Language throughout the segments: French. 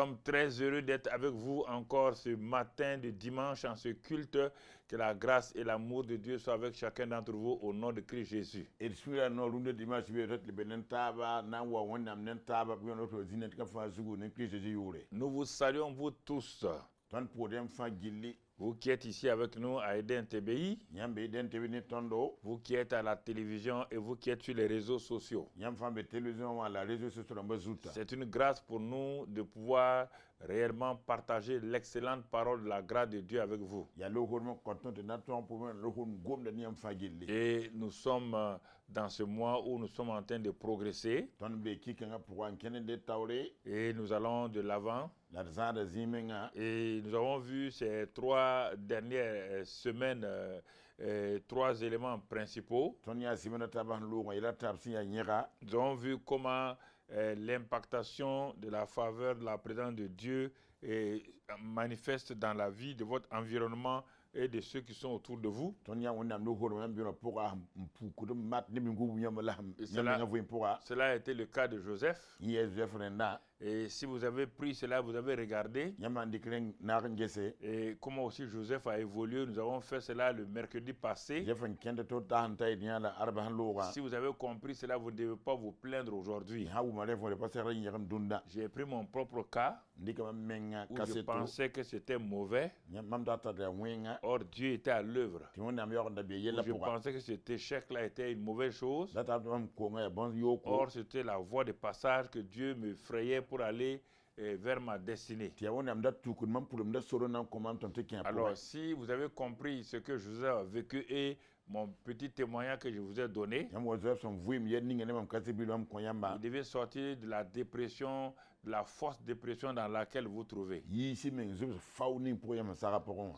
sommes très heureux d'être avec vous encore ce matin de dimanche en ce culte. Que la grâce et l'amour de Dieu soient avec chacun d'entre vous au nom de Christ Jésus. Nous vous saluons vous tous. Vous qui êtes ici avec nous à Eden TBI, vous qui êtes à la télévision et vous qui êtes sur les réseaux sociaux. C'est une grâce pour nous de pouvoir réellement partager l'excellente parole de la grâce de Dieu avec vous. Et nous sommes dans ce mois où nous sommes en train de progresser. Et nous allons de l'avant. Et nous avons vu ces 3 dernières semaines 3 éléments principaux. Nous avons vu comment l'impactation de la faveur de la présence de Dieu est manifeste dans la vie de votre environnement et de ceux qui sont autour de vous. Cela a été le cas de Joseph. Et si vous avez pris cela, vous avez regardé. Et comment aussi Joseph a évolué, nous avons fait cela le mercredi passé. Si vous avez compris cela, vous ne devez pas vous plaindre aujourd'hui. J'ai pris mon propre cas où je pensais que c'était mauvais. Or, Dieu était à l'œuvre. Je pensais que cet échec-là était une mauvaise chose. Or, c'était la voie de passage que Dieu me frayait pour aller vers ma destinée. Alors, si vous avez compris ce que Joseph a vécu et mon petit témoignage que je vous ai donné, il devait sortir de la dépression, de la forte dépression dans laquelle vous vous trouvez.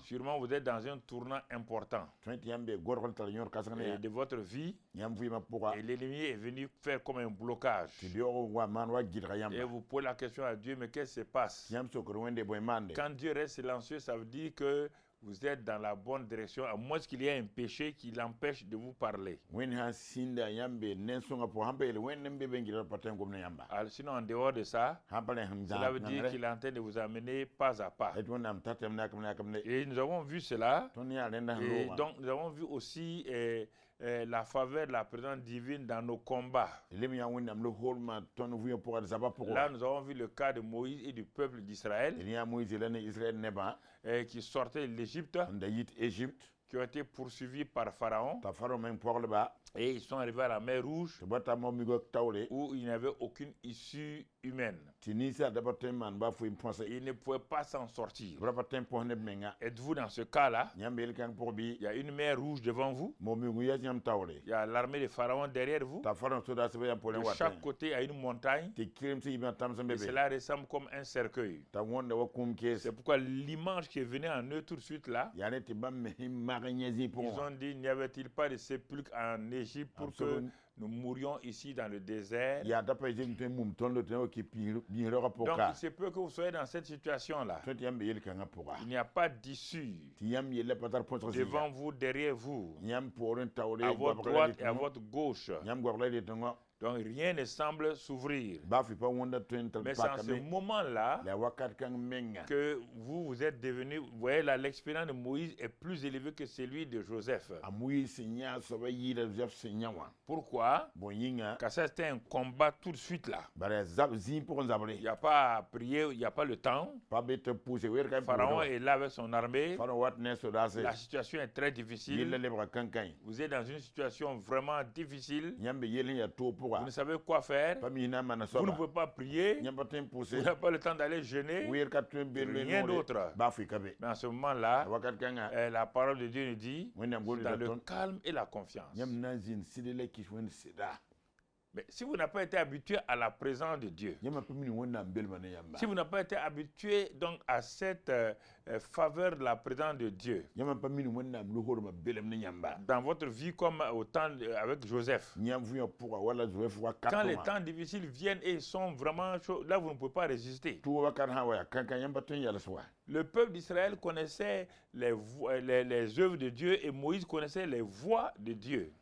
Sûrement, vous êtes dans un tournant important de votre vie et l'ennemi est venu faire comme un blocage. Et vous posez la question à Dieu, mais qu'est-ce qui se passe? Quand Dieu reste silencieux, ça veut dire que vous êtes dans la bonne direction, à moins qu'il y ait un péché qui l'empêche de vous parler. Alors, sinon, en dehors de ça, cela veut dire qu'il est en train de vous amener pas à pas. Et nous avons vu cela. Et donc, nous avons vu aussi la faveur de la présence divine dans nos combats. Là, nous avons vu le cas de Moïse et du peuple d'Israël qui sortaient de l'Égypte, qui ont été poursuivis par Pharaon. Et ils sont arrivés à la mer Rouge où il n'y avait aucune issue humaine. Ils ne pouvaient pas s'en sortir. Êtes-vous dans ce cas-là? Il y a une mer Rouge devant vous. Il y a l'armée de Pharaon derrière vous. De chaque côté, il y a une montagne. Et cela ressemble comme un cercueil. C'est pourquoi l'image qui est venue en eux tout de suite là, ils ont dit, n'y avait-il pas de sépulcre en Égypte pour que nous mourions ici dans le désert? Donc il se peut que vous soyez dans cette situation-là. Il n'y a pas d'issue devant vous, derrière vous, à votre droite et à votre gauche. Donc rien ne semble s'ouvrir. Mais c'est en ce moment-là que vous êtes devenu, vous voyez là, l'expérience de Moïse est plus élevée que celui de Joseph. Pourquoi? Car ça c'était un combat tout de suite là. Il n'y a pas à prier, il n'y a pas le temps. Pharaon est là avec son armée. La situation est très difficile. Vous êtes dans une situation vraiment difficile. Vous ne savez quoi faire. Vous ne pouvez pas prier. Vous n'avez pas le temps d'aller jeûner. Rien d'autre. Mais en ce moment-là, la parole de Dieu nous dit, dans le calme et la confiance. Mais si vous n'avez pas été habitué à la présence de Dieu, si vous n'avez pas été habitué donc à cette faveur de la présence de Dieu, dans votre vie comme au temps avec Joseph, quand les temps difficiles viennent et sont vraiment chauds, là vous ne pouvez pas résister. Le peuple d'Israël connaissait les œuvres de Dieu et Moïse connaissait les voies de Dieu.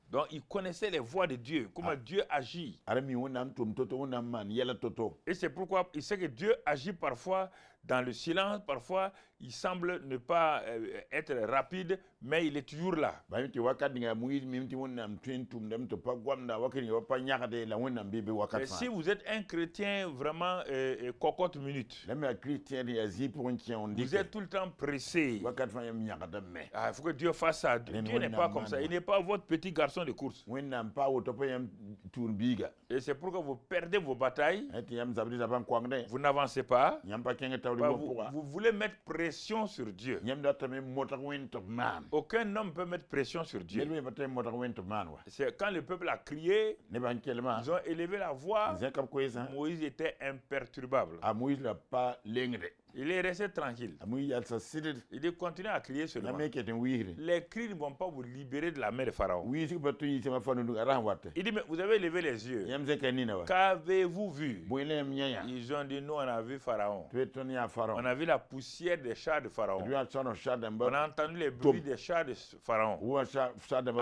Donc il connaissait les voies de Dieu, comment Dieu agit. Et c'est pourquoi il sait que Dieu agit parfois dans le silence, parfois il semble ne pas être rapide, mais il est toujours là. Mais si vous êtes un chrétien vraiment cocotte minute, vous êtes tout le temps pressé. Il faut que Dieu fasse ça. Dieu n'est pas comme ça. Il n'est pas votre petit garçon de course. Et c'est pourquoi vous perdez vos batailles. Vous n'avancez pas. Vous voulez mettre pression sur Dieu. Aucun homme peut mettre pression sur Dieu. C'est quand le peuple a crié, ils ont élevé la voix, Moïse était imperturbable. Il est resté tranquille. Il continue à crier seulement. Les cris ne vont pas vous libérer de la main de Pharaon. Il dit, mais vous avez levé les yeux. Qu'avez-vous vu? Ils ont dit, nous on a vu Pharaon. On a vu la poussière des chars de Pharaon. On a entendu les bruits des chars de Pharaon.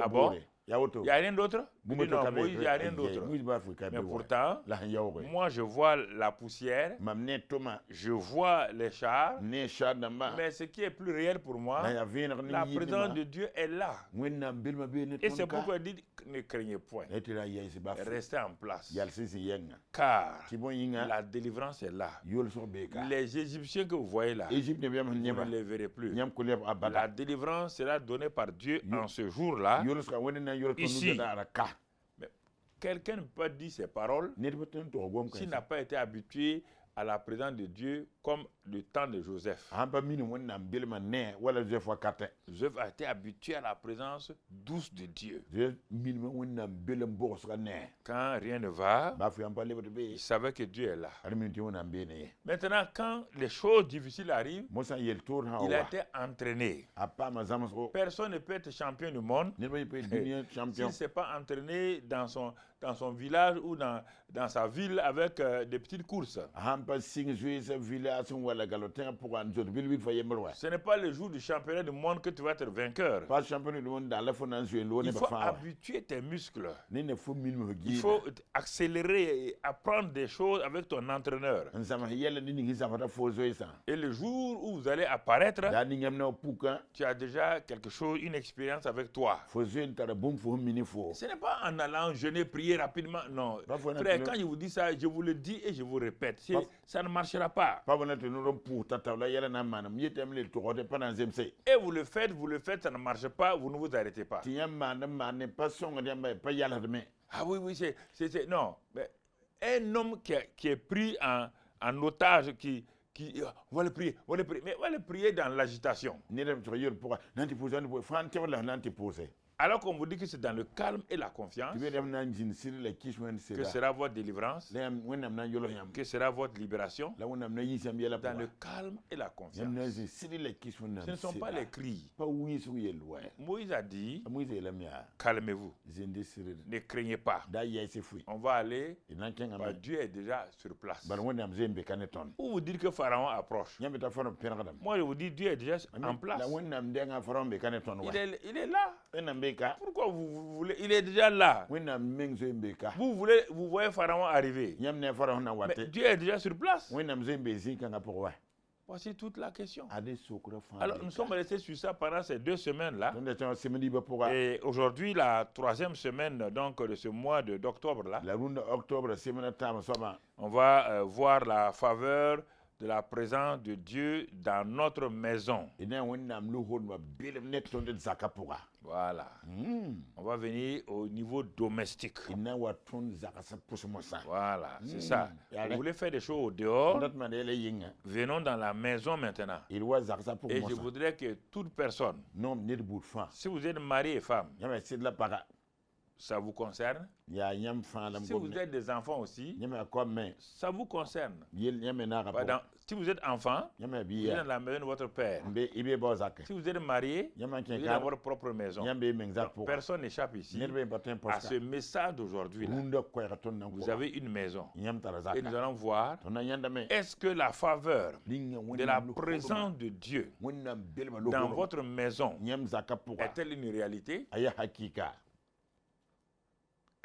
Ah bon? Il n'y a rien d'autre? Non, Moïse, il n'y a rien d'autre. Mais pourtant, moi je vois la poussière, je vois les chars, mais ce qui est plus réel pour moi, la présence de Dieu est là. Et c'est pourquoi il dit, ne craignez point, restez en place. Car la délivrance est là. Les Égyptiens que vous voyez là, vous ne les verrez plus. La délivrance sera donnée par Dieu en ce jour-là. Ici, quelqu'un ne peut pas dire ces paroles s'il n'a pas été habitué à la présence de Dieu comme le temps de Joseph. Joseph a été habitué à la présence douce de Dieu. Quand rien ne va, il savait que Dieu est là. Maintenant, quand les choses difficiles arrivent, il a été entraîné. Personne ne peut être champion du monde s'il ne s'est pas entraîné dans son village ou dans sa ville avec des petites courses. Ce n'est pas le jour du championnat du monde que tu vas être vainqueur. Il faut habituer tes muscles. Il faut accélérer et apprendre des choses avec ton entraîneur. Et le jour où vous allez apparaître, tu as déjà quelque chose, une expérience avec toi. Ce n'est pas en allant jeûner, prier rapidement. Non. Frère, quand je vous dis ça, je vous le dis et je vous répète. Ça ne marchera pas. Et vous le faites, ça ne marche pas, vous ne vous arrêtez pas. Ah oui, c'est non. Mais un homme qui est pris en otage, on va le prier, mais on va le prier dans l'agitation. Alors qu'on vous dit que c'est dans le calme et la confiance que sera votre délivrance, que sera votre libération, dans le calme et la confiance. Ce ne sont pas les cris. Moïse a dit, calmez-vous, ne craignez pas. On va aller, Dieu est déjà sur place. Ou vous dites que Pharaon approche. Moi je vous dis, Dieu est déjà en place. Il est là. Pourquoi vous voulez? Il est déjà là. Vous voyez Pharaon arriver. Mais Dieu est déjà sur place. Voici toute la question. Alors nous sommes restés sur ça pendant ces 2 semaines-là. Et aujourd'hui, la 3e semaine donc, de ce mois d'octobre-là, on va voir la faveur de la présence de Dieu dans notre maison. Voilà. On va venir au niveau domestique. Voilà, c'est ça. Vous voulez faire des choses au dehors, venons dans la maison maintenant. Et je voudrais que toute personne, si vous êtes mari et femme, ça vous concerne. Si vous êtes des enfants aussi, ça vous concerne. Si vous êtes enfant, vous êtes dans la maison de votre père. Si vous êtes marié, vous êtes dans votre propre maison. Personne n'échappe ici à ce message d'aujourd'hui. Vous avez une maison. Et nous allons voir, est-ce que la faveur de la présence de Dieu dans votre maison est-elle une réalité?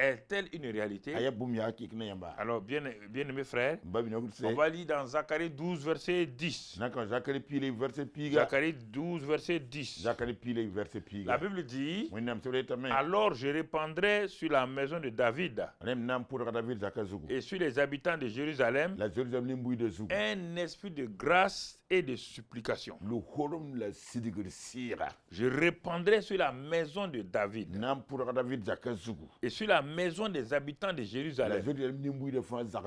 est-elle une réalité? Alors, bien aimés frères, on va lire dans Zacharie 12, verset 10. Zacharie 12, verset 10. La Bible dit, alors je répandrai sur la maison de David et sur les habitants de Jérusalem un esprit de grâce et de supplication. Je répandrai sur la maison de David et sur la maison des habitants de Jérusalem.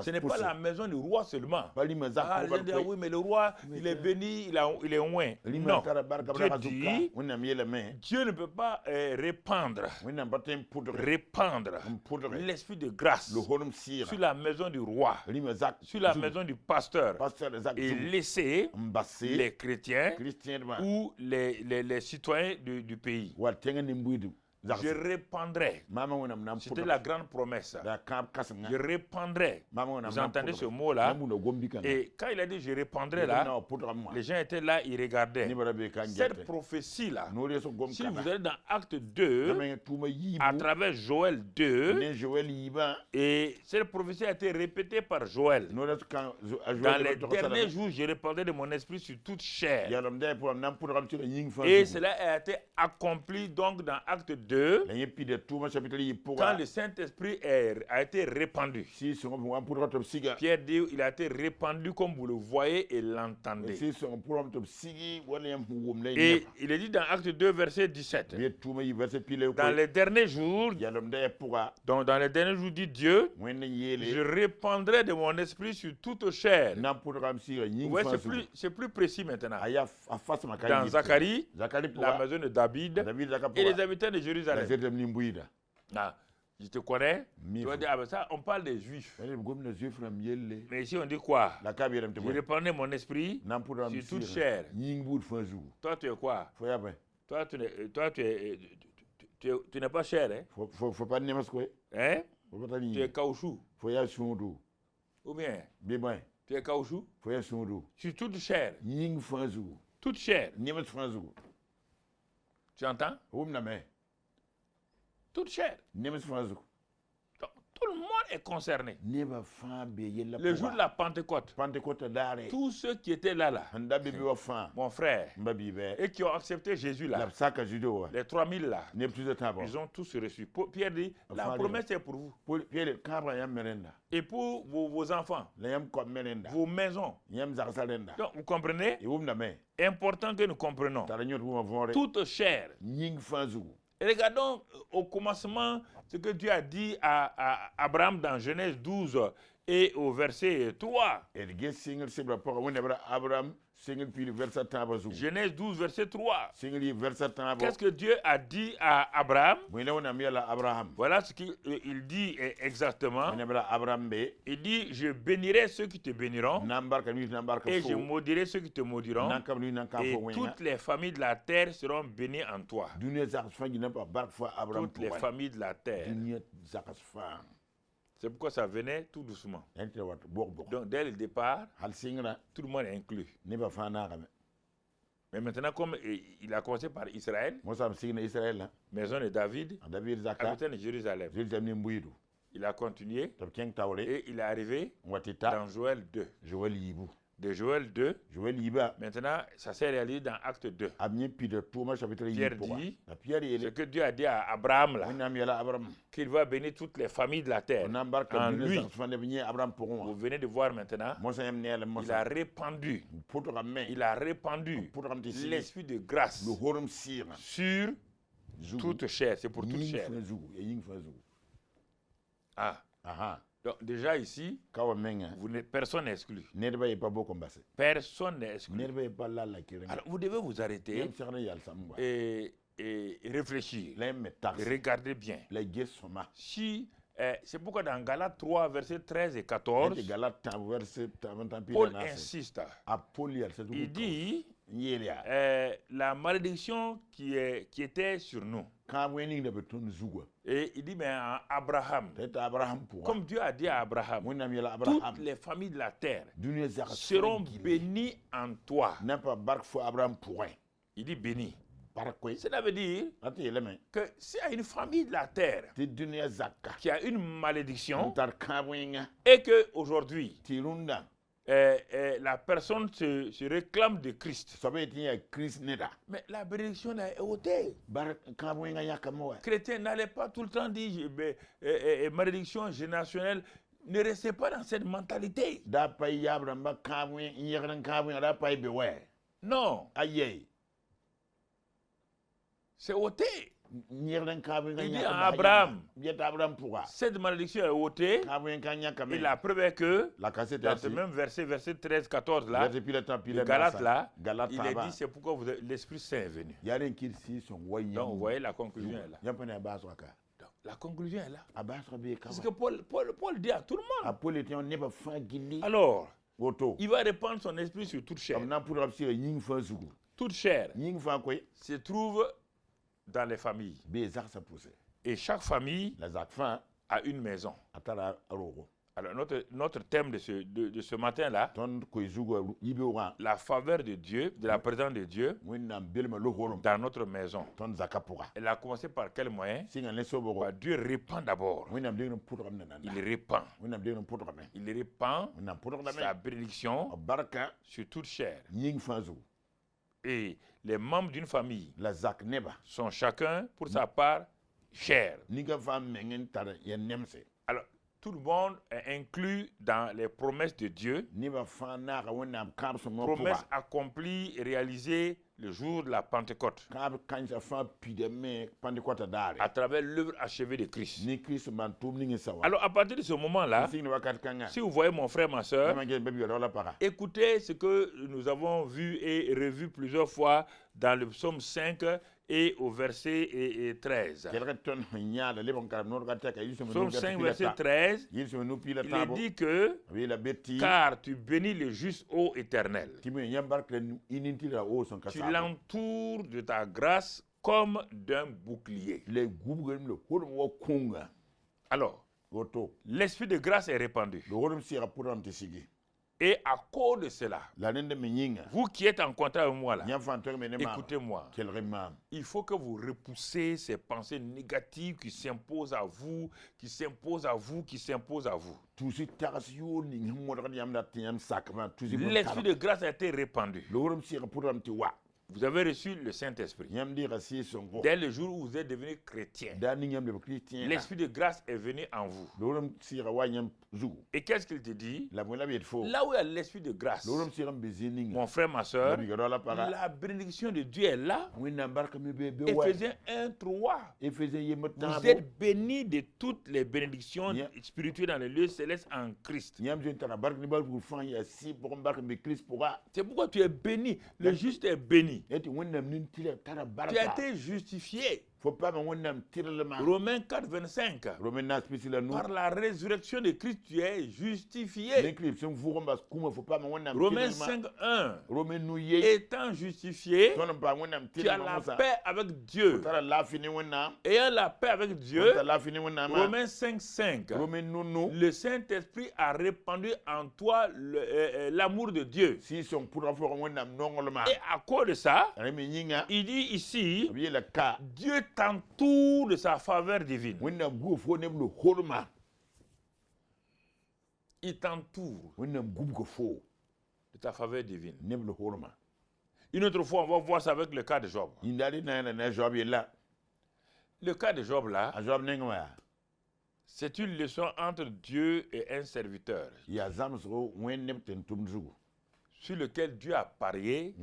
Ce n'est pas la maison du roi seulement. Oui, mais le roi, il est béni, il est loin. Non. Dieu ne peut pas répandre l'esprit de grâce sur la maison du roi, sur la maison du pasteur, et laisser les chrétiens ou les citoyens du pays. Je répandrai. C'était la grande promesse. Je répandrai. Vous entendez ce mot-là? Et quand il a dit je répandrai là, les gens étaient là, ils regardaient. Cette prophétie-là, si vous allez dans Acte 2, à travers Joël 2, et cette prophétie a été répétée par Joël. Dans les derniers jours, je répandrai de mon esprit sur toute chair. Et cela a été accompli donc dans Acte 2. Quand le Saint-Esprit a été répandu. Pierre dit il a été répandu comme vous le voyez et l'entendez. Et il est dit dans Acte 2, verset 17. Dans les derniers jours, donc dans les derniers jours, dit Dieu, je répandrai de mon esprit sur toute chair. Vous voyez, c'est plus précis maintenant. Dans Zacharie, la maison de David et les habitants de Jérusalem. Ah, je te connais. Tu vas dire, ah ben ça, on parle des Juifs. Mais ici, on dit quoi? Je répandrai mon esprit sur toute chair. Toi, tu es quoi? Toi, tu n'es pas chair, hein? Hein? Tu es caoutchouc. Ou bien? Tu es caoutchouc? Sur toute chair. Toute chair. Tu entends? Toute chair. Donc, tout le monde est concerné. Le jour de la Pentecôte, tous ceux qui étaient là, mon frère, et qui ont accepté Jésus là, les 3000 là, ils ont tous reçu. Pierre dit, la promesse est pour vous. Et pour vos enfants, vos maisons. Donc, vous comprenez? Important que nous comprenions. Toute chair. Et regardons au commencement ce que Dieu a dit à Abraham dans Genèse 12 et au verset 3. Genèse 12, verset 3. Qu'est-ce que Dieu a dit à Abraham? Voilà ce qu'il dit exactement. Il dit, je bénirai ceux qui te béniront et je maudirai ceux qui te maudiront et toutes les familles de la terre seront bénies en toi. Toutes les familles de la terre. C'est pourquoi ça venait tout doucement. Donc dès le départ, tout le monde est inclus. Mais maintenant, comme il a commencé par Israël, maison de David, habitant de Jérusalem, il a continué et il est arrivé dans Joël 2. De Joël 2, maintenant, ça s'est réalisé dans Acte 2. Pierre dit, ce que Dieu a dit à Abraham, là, qu'il va bénir toutes les familles de la terre. En lui, vous venez de voir maintenant, il a répandu l'esprit de grâce sur toute chair. C'est pour toute chair. Donc déjà ici, personne n'est exclu. Personne n'est exclu. Alors vous devez vous arrêter et réfléchir. Regardez bien. Si, c'est pourquoi dans Galates 3, versets 13 et 14, Paul insiste. Il dit, la malédiction qui était sur nous. Et il dit, mais à Abraham, comme Dieu a dit à Abraham, toutes les familles de la terre seront bénies en toi. Il dit bénies. Cela veut dire que s'il y a une famille de la terre qui a une malédiction et qu'aujourd'hui, la personne se réclame de Christ, mais la bénédiction est ôtée. Chrétien, n'allez pas tout le temps dire malédiction générationnelle. Ne restez pas dans cette mentalité. Non. C'est ôté. Il dit à Abraham, cette malédiction est ôtée. Et la preuve est que, dans ce même verset 13, 14 là, de Galates là, il est dit, c'est pourquoi l'Esprit Saint est venu. Donc vous voyez, la conclusion est là. La conclusion est là. C'est ce que Paul dit à tout le monde. Alors, il va répandre son esprit sur toute chair. Toute chair se trouve dans les familles. Et chaque famille a une maison. Alors notre thème de ce matin-là, la faveur de Dieu, de la présence de Dieu dans notre maison. Elle a commencé par quel moyen? Dieu répand d'abord. Il répand. Il répand sa bénédiction sur toute chair. Et les membres d'une famille sont chacun pour sa part chair. Alors, tout le monde est inclus dans les promesses de Dieu. Promesses accomplies et réalisées le jour de la Pentecôte. À travers l'œuvre achevée de Christ. Alors, à partir de ce moment-là, si vous voyez mon frère, ma soeur, écoutez ce que nous avons vu et revu plusieurs fois dans le psaume 5 et au verset 13. Psaume 5, verset 13, il est dit que « Car tu bénis le juste, ô Éternel. Tu l'entoures de ta grâce comme d'un bouclier. » Alors, l'esprit de grâce est répandu. Et à cause de cela, vous qui êtes en contact avec moi là, écoutez-moi, il faut que vous repoussez ces pensées négatives qui s'imposent à vous, qui s'imposent à vous, qui s'imposent à vous. L'esprit de grâce a été répandu. Vous avez reçu le Saint-Esprit. Dès le jour où vous êtes devenu chrétien, l'Esprit de grâce est venu en vous. Et qu'est-ce qu'il te dit? Là où il y a l'Esprit de grâce, mon frère, ma soeur, la bénédiction de Dieu est là. Éphésiens 1:3. Vous êtes bénis de toutes les bénédictions spirituelles dans les lieux célestes en Christ. C'est pourquoi tu es béni. Le juste est béni. Tu as été justifié. Romains 4:25. Par la résurrection de Christ, tu es justifié. Romains 5:1. Étant justifié, tu as la paix avec Dieu. Ayant la paix avec Dieu, Romains 5:5. Le Saint-Esprit a répandu en toi l'amour de Dieu. Et à cause de ça, il dit ici, Dieu t'entoure de sa faveur divine. Il t'entoure de ta faveur divine. Une autre fois, on va voir ça avec le cas de Job. Le cas de Job là, c'est une leçon entre Dieu et un serviteur sur lequel Dieu a parié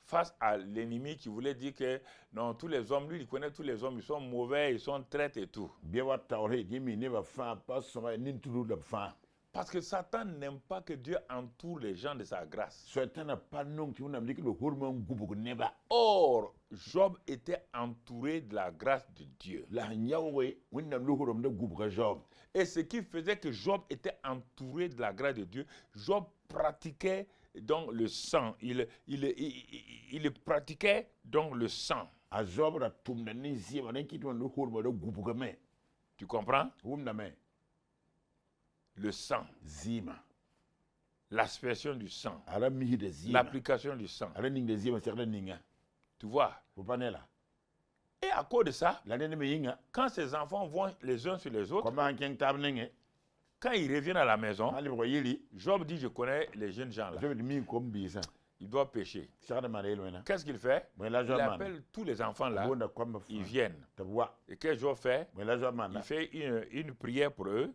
face à l'ennemi qui voulait dire que non, tous les hommes, lui il connaît tous les hommes, ils sont mauvais, ils sont traites et tout. Parce que Satan n'aime pas que Dieu entoure les gens de sa grâce. Or, Job était entouré de la grâce de Dieu. Et ce qui faisait que Job était entouré de la grâce de Dieu, Job pratiquait donc le sang. Il pratiquait donc le sang. Tu comprends? Le sang. L'aspersion du sang. L'application du sang. Tu vois. Et à cause de ça, quand ces enfants vont les uns sur les autres, quand ils reviennent à la maison, Job dit, je connais les jeunes gens là. Il doit pécher. Qu'est-ce qu'il fait? Il appelle tous les enfants là, ils viennent. Et qu'est-ce que Job fait? Il fait une prière pour eux.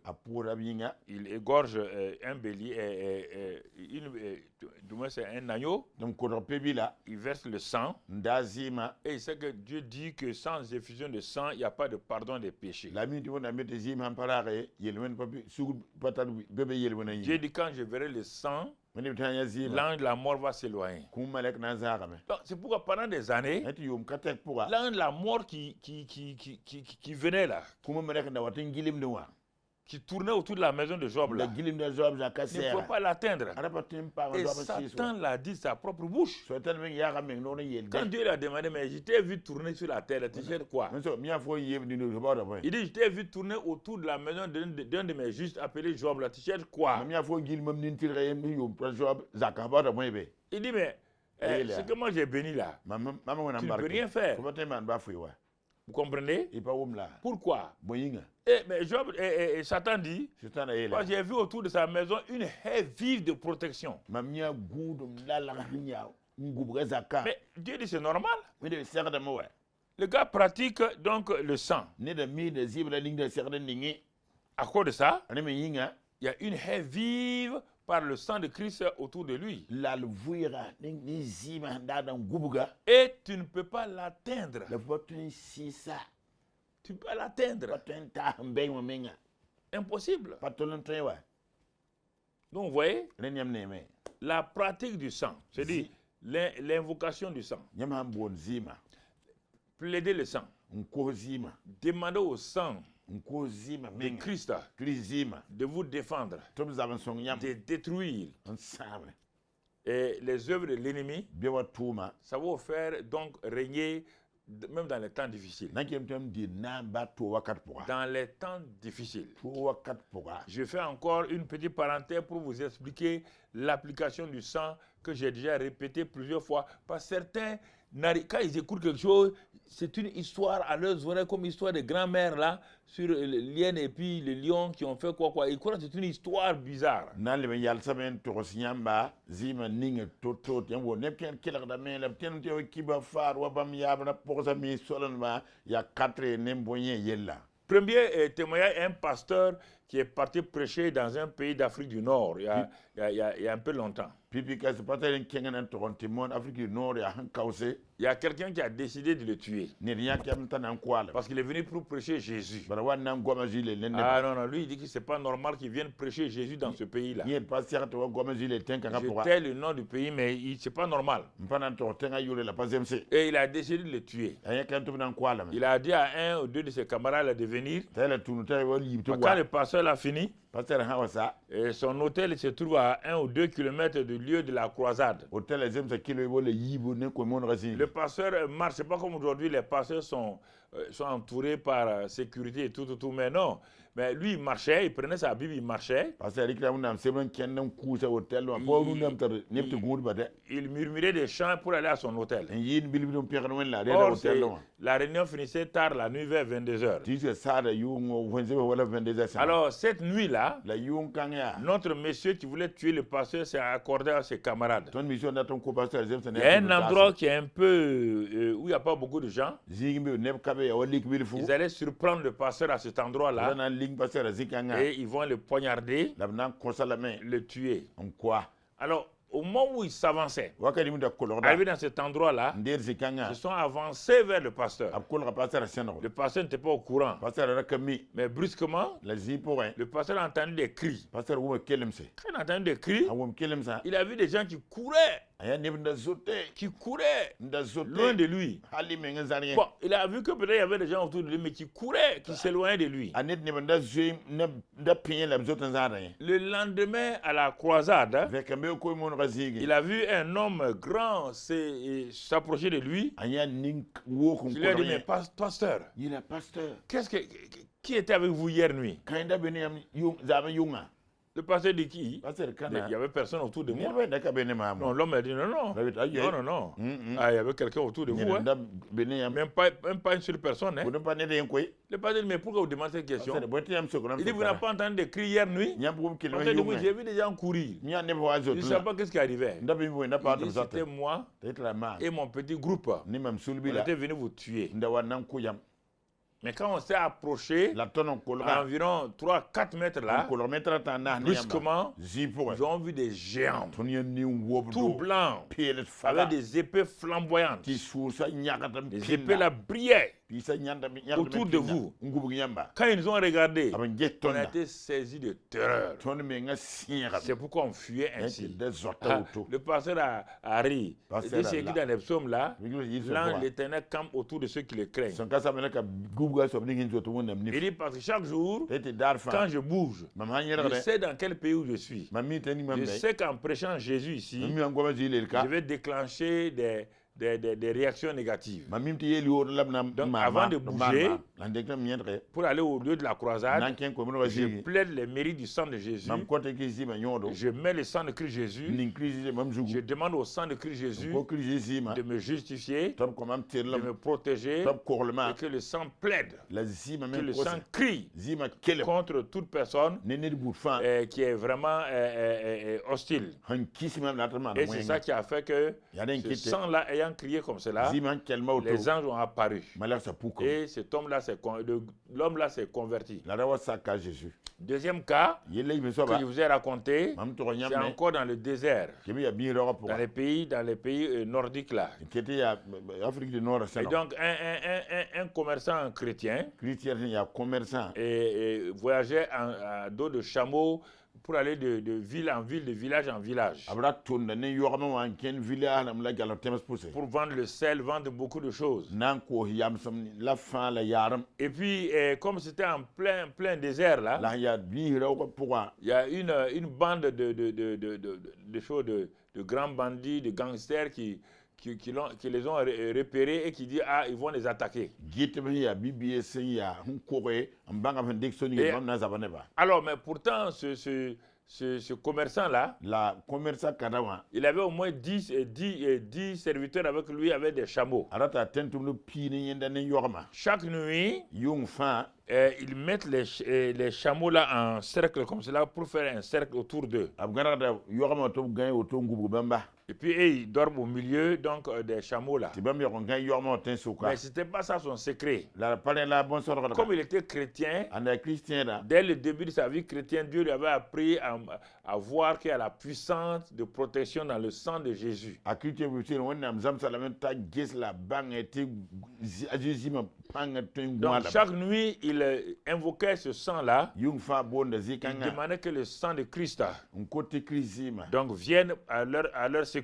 Il égorge un bélier, c'est un agneau. Il verse le sang. Et il sait que Dieu dit que sans effusion de sang, il n'y a pas de pardon des péchés. Dieu dit, quand je verrai le sang, l'ange de la mort va s'éloigner. C'est pourquoi pendant des années, l'ange de la mort qui venait là, qui tournait autour de la maison de Job là, ne pouvait pas l'atteindre. Et Satan l'a dit de sa propre bouche. Quand Dieu l'a demandé, mais je t'ai vu tourner sur la terre, tu sais quoi? Il dit, je t'ai vu tourner autour de la maison d'un de mes justes appelé Job là, tu sais quoi? Il dit, mais ce que moi j'ai béni là, tu ne peux rien faire. Vous comprenez? Pourquoi? Mais Job et Satan dit, j'ai vu autour de sa maison une haie vive de protection. Mais Dieu dit, c'est normal. Le gars pratique donc le sang. À cause de ça, il y a une haie vive par le sang de Christ autour de lui. Et tu ne peux pas l'atteindre. Tu peux pas l'atteindre. Impossible. Donc vous voyez, la pratique du sang, c'est-à-dire l'invocation du sang. Plaider le sang. Demander au sang de Christ de vous défendre, de détruire et les œuvres de l'ennemi. Ça va vous faire donc régner même dans les temps difficiles. Dans les temps difficiles. Je fais encore une petite parenthèse pour vous expliquer l'application du sang que j'ai déjà répété plusieurs fois. Parce que certains, quand ils écoutent quelque chose, c'est une histoire à leurs oreilles, comme l'histoire des grands-mères là, sur l'hyène et puis le lion qui ont fait quoi. Ils croient que c'est une histoire bizarre. Premier témoignage, un pasteur qui est parti prêcher dans un pays d'Afrique du Nord il y a un peu longtemps. Il y a quelqu'un qui a décidé de le tuer. Parce qu'il est venu pour prêcher Jésus. Ah non, lui il dit que ce n'est pas normal qu'il vienne prêcher Jésus dans ce pays-là. Je tais le nom du pays, mais ce n'est pas normal. Et il a décidé de le tuer. Il a dit à un ou deux de ses camarades de venir. Quand le pasteur l'a fini, et son hôtel se trouve à 1 ou 2 kilomètres du lieu de la croisade. Le pasteur marche, c'est pas comme aujourd'hui, les pasteurs sont entourés par sécurité et tout, mais non. Mais lui, il marchait, il prenait sa Bible, il marchait. Il murmurait des chants pour aller à son hôtel. Or, la réunion finissait tard, la nuit vers 22h. Alors, cette nuit-là, notre monsieur qui voulait tuer le pasteur s'est accordé à ses camarades. Il y a un endroit qui est un peu où il n'y a pas beaucoup de gens. Ils allaient surprendre le pasteur à cet endroit-là. Et ils vont le poignarder, le tuer. Alors, au moment où ils s'avançaient, arrivés dans cet endroit-là, ils sont avancés vers le pasteur. Le pasteur n'était pas au courant. Mais brusquement, le pasteur a entendu des cris. Quand il a entendu des cris, il a vu des gens qui couraient. Loin de lui. Bon, il a vu que peut-être il y avait des gens autour de lui, mais qui couraient, qui s'éloignaient de lui. Le lendemain, à la croisade, il a vu un homme grand s'approcher de lui. Il lui a dit, mais pasteur, qui était avec vous hier nuit? Le pasteur dit qui? Il y avait personne autour de moi. Non, l'homme a dit non, non. Non, non, non. Ah, il y avait quelqu'un autour de vous. Hein? Même pas une seule personne. Hein? Le pasteur dit, mais pourquoi vous demandez cette question? Il dit, vous n'avez pas entendu des cris hier nuit? J'ai vu des gens courir. Je ne sais pas ce qui arrivait. C'était moi et mon petit groupe. On était venus vous tuer. Mais quand on s'est approché, à environ 3-4 mètres là, brusquement, ils ont vu des géants, tout blancs, avec des épées flamboyantes. Les épées là brillaient autour de vous. Quand ils nous ont regardé, on a été saisis de terreur. C'est pourquoi on fuyait ainsi. Le pasteur a ri. Il dit, c'est écrit dans les psaumes là, l'ange de l'Éternel campe autour de ceux qui le craignent. Il dit parce que chaque jour, quand je bouge, je sais dans quel pays où je suis. Je sais qu'en prêchant Jésus ici, je vais déclencher des réactions négatives. Donc avant de bouger, pour aller au lieu de la croisade, je plaide les mérites du sang de Jésus. Je mets le sang de Christ Jésus. Je demande au sang de Christ Jésus de me justifier, de me protéger, et que le sang plaide, que le sang crie contre toute personne qui est vraiment hostile. Et c'est ça qui a fait que ce sang-là ayant crié comme cela, les anges ont apparu. Et cet homme-là, l'homme là s'est converti. Deuxième cas que je vous ai raconté, c'est encore dans le désert, dans les pays nordiques là. Et donc un commerçant chrétien et voyageait à dos de chameau pour aller de ville en ville, de village en village. Pour vendre le sel, vendre beaucoup de choses. Et puis, comme c'était en plein désert là, il y a une bande de grands bandits, de gangsters qui les ont repérés et qui disent ah ils vont les attaquer. Alors mais pourtant ce commerçant là, il avait au moins 10 serviteurs avec lui avec des chameaux. Chaque nuit, ils mettent les chameaux là en cercle comme cela pour faire un cercle autour d'eux. Et puis ils dorment au milieu donc des chameaux là. Mais ce n'était pas ça son secret. Comme il était chrétien, dès le début de sa vie chrétienne, Dieu lui avait appris à voir qu'il y a la puissance de protection dans le sang de Jésus. Donc chaque nuit, il invoquait ce sang-là. Il demandait que le sang de Christ donc vienne à leur secours.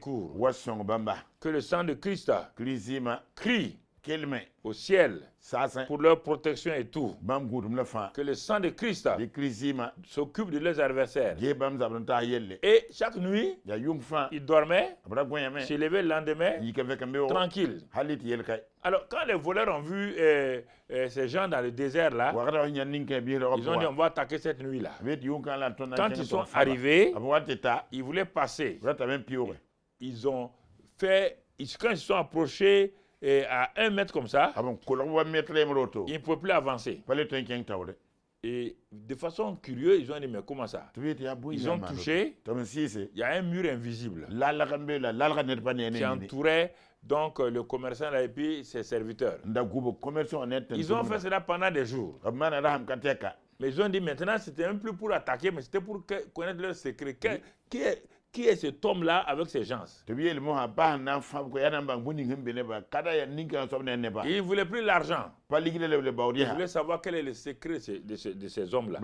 Que le sang de Christ crie au ciel pour leur protection et tout. Que le sang de Christ s'occupe de leurs adversaires. Et chaque nuit, il dormait, se levait le lendemain, tranquille. Alors quand les voleurs ont vu ces gens dans le désert là, ils ont dit on va attaquer cette nuit là. Quand ils sont arrivés, ils voulaient passer. Ils ont fait, quand ils se sont approchés à 1 mètre comme ça, ils ne pouvaient plus avancer. Et de façon curieuse, ils ont dit mais comment ça? Ils ont touché, il y a un mur invisible qui entourait donc le commerçant et puis ses serviteurs. Ils ont fait cela pendant des jours. Mais ils ont dit maintenant c'était un peu pour attaquer, mais c'était pour connaître leur secret. Qui est cet homme-là avec ces gens? Il ne voulait plus l'argent. Il voulait savoir quel est le secret de ces hommes-là.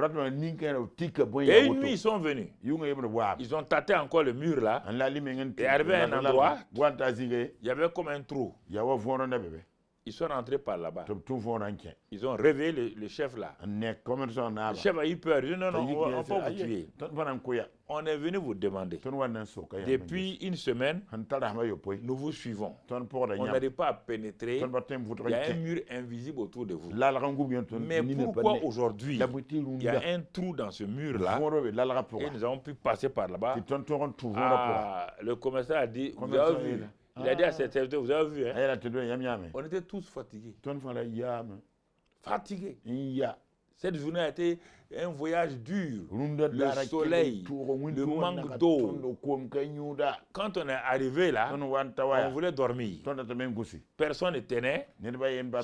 Et une nuit, ils sont venus. Ils ont tâté encore le mur là. Et arrivé à un endroit, il y avait comme un trou. Ils sont rentrés par là-bas. Ils ont réveillé le chef là. Le chef a eu peur. Il dit non, on ne va pas vous tuer. On est venu vous demander. Depuis une semaine, nous vous suivons. On n'arrive pas à pénétrer. Il y a un mur invisible autour de vous. Mais pourquoi aujourd'hui, il y a un trou dans ce mur-là et nous avons pu passer par là-bas? Le commissaire a dit, vous avez vu? Il a dit à ses serviteurs, vous avez vu, hein? On était tous fatigués. Fatigués. Cette journée a été un voyage dur. Le soleil, le manque d'eau. Quand on est arrivé là, on voulait dormir. Personne ne tenait.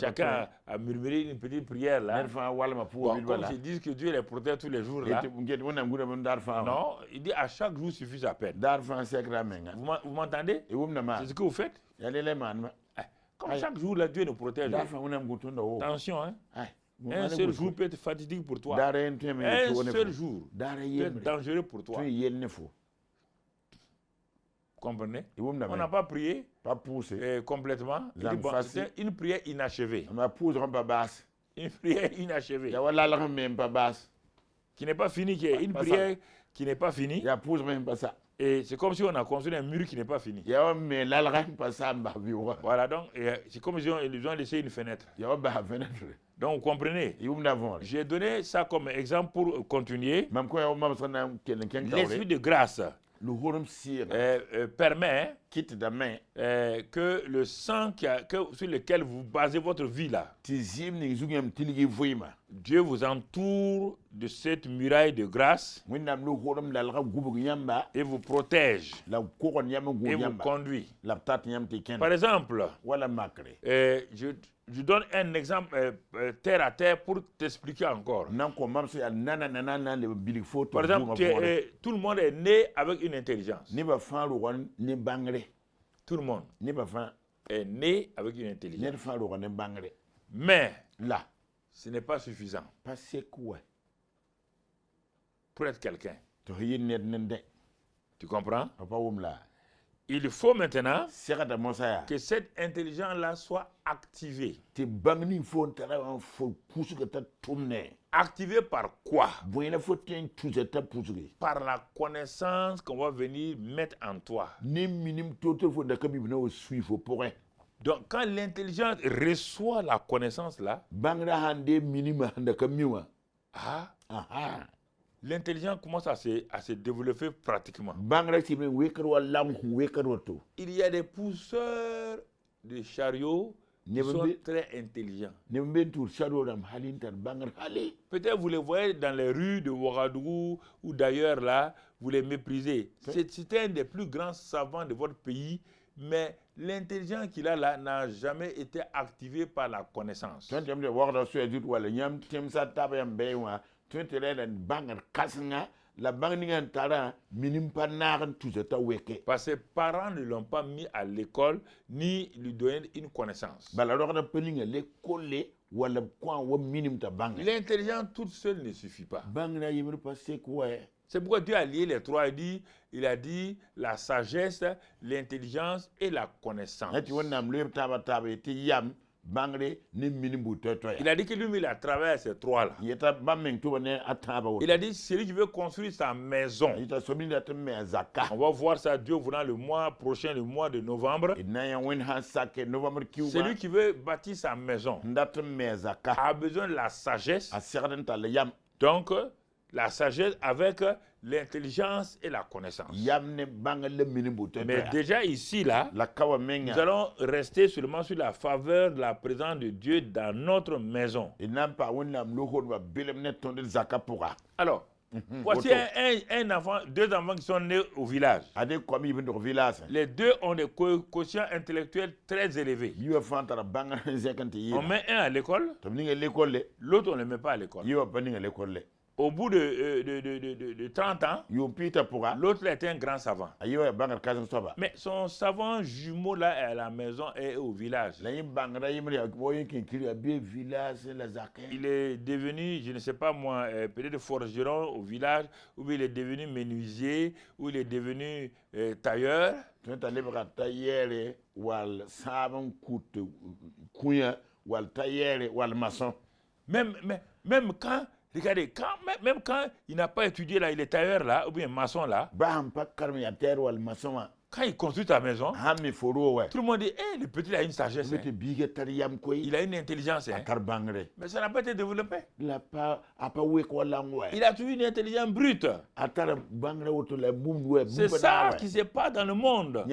Chacun a murmuré une petite prière là. Bon, comme ils disent que Dieu les protège tous les jours là. Non, il dit à chaque jour suffit sa peine. Vous m'entendez? C'est ce que vous faites? Comme chaque jour là, Dieu nous protège. Attention, hein? Un seul jour peut être fatidique pour toi. Un seul jour peut être dangereux pour toi. Comprenez? On n'a pas prié complètement. C'est une prière inachevée. Une prière inachevée. Qui n'est pas finie. Une prière qui n'est pas finie. Et c'est comme si on a construit un mur qui n'est pas fini. Voilà, donc c'est comme si ils ont laissé une fenêtre. Donc vous comprenez? J'ai donné ça comme exemple pour continuer. L'esprit de grâce permet que le sang sur lequel vous basez votre vie là, Dieu vous entoure de cette muraille de grâce et vous protège et vous conduit. Par exemple, je donne un exemple terre à terre pour t'expliquer encore. Par exemple, tout le monde est né avec une intelligence. Tout le monde est né avec une intelligence. Mais là, ce n'est pas suffisant pour être quelqu'un. Tu comprends? Il faut maintenant que cette intelligence-là soit activée. Activée par quoi? Par la connaissance qu'on va venir mettre en toi. Donc quand l'intelligence reçoit la connaissance-là, l'intelligence commence à se développer pratiquement. Il y a des pousseurs de chariots qui sont très intelligents. Peut-être vous les voyez dans les rues de Ouagadougou ou d'ailleurs là, vous les méprisez. C'est un des plus grands savants de votre pays, mais l'intelligence qu'il a là n'a jamais été activée par la connaissance. Parce que les parents ne l'ont pas mis à l'école ni lui donné une connaissance. L'intelligence toute seule ne suffit pas. C'est pourquoi Dieu a lié les trois. Il a dit la sagesse, l'intelligence et la connaissance. Il a dit que lui, il a travaillé à ces trois-là. Il a dit, celui qui veut construire sa maison, on va voir ça, Dieu voulant, le mois prochain, le mois de novembre. Celui qui veut bâtir sa maison a besoin de la sagesse. Donc, la sagesse avec l'intelligence et la connaissance. Mais déjà ici, là, nous allons rester seulement sur la faveur de la présence de Dieu dans notre maison. Alors, voici un enfant, deux enfants qui sont nés au village. Les deux ont des quotients intellectuels très élevés. On met un à l'école, l'autre on ne le met pas à l'école. Au bout de 30 ans, l'autre était un grand savant. Mais son savant jumeau là à la maison et au village. Il est devenu, je ne sais pas moi, peut-être forgeron au village, ou il est devenu menuisier, ou il est devenu tailleur. Même quand, regardez, même quand il n'a pas étudié là, il est tailleur là, ou bien maçon là. Quand il construit ta maison, tout le monde dit, le petit a une sagesse. Il a une intelligence. Mais ça n'a pas été développé. Il a toujours une intelligence brute. C'est ça qui se passe dans le monde.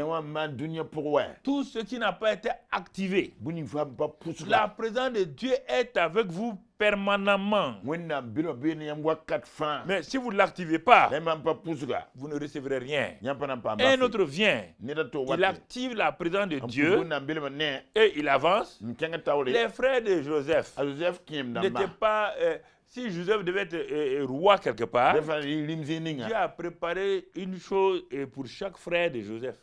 Tout ce qui n'a pas été activé. La présence de Dieu est avec vous permanemment. Mais si vous ne l'activez pas, vous ne recevrez rien. Un autre vient, il active la présence de Dieu et il avance. Les frères de Joseph n'étaient pas... si Joseph devait être roi quelque part, Dieu a préparé une chose pour chaque frère de Joseph.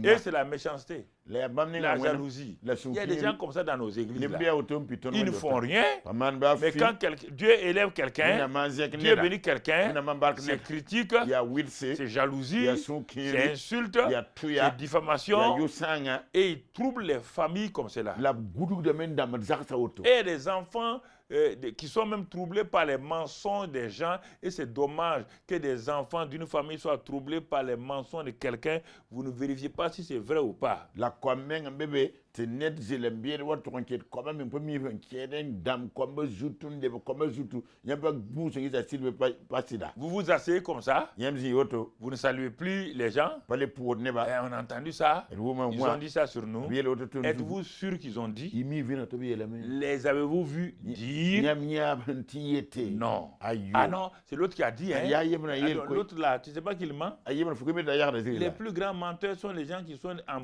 Et c'est la méchanceté, la jalousie. Il y a des gens comme ça dans nos églises. Ils ne font rien, mais quand Dieu élève quelqu'un, Dieu bénit quelqu'un, c'est critique, c'est jalousie, c'est insulte, c'est diffamation, et il trouble les familles comme cela. Et les enfants qui sont même troublés par les mensonges des gens, et c'est dommage que des enfants d'une famille soient troublés par les mensonges de quelqu'un. Vous ne vérifiez pas si c'est vrai ou pas. Vous vous asseyez comme ça, vous ne saluez plus les gens. On a entendu ça, ils ont dit ça sur nous. Êtes-vous sûr qu'ils ont dit? Les avez-vous vus dire? Non. Ah non, c'est l'autre qui a dit. L'autre là, tu ne sais pas qu'il ment? Les plus grands menteurs sont les gens qui sont en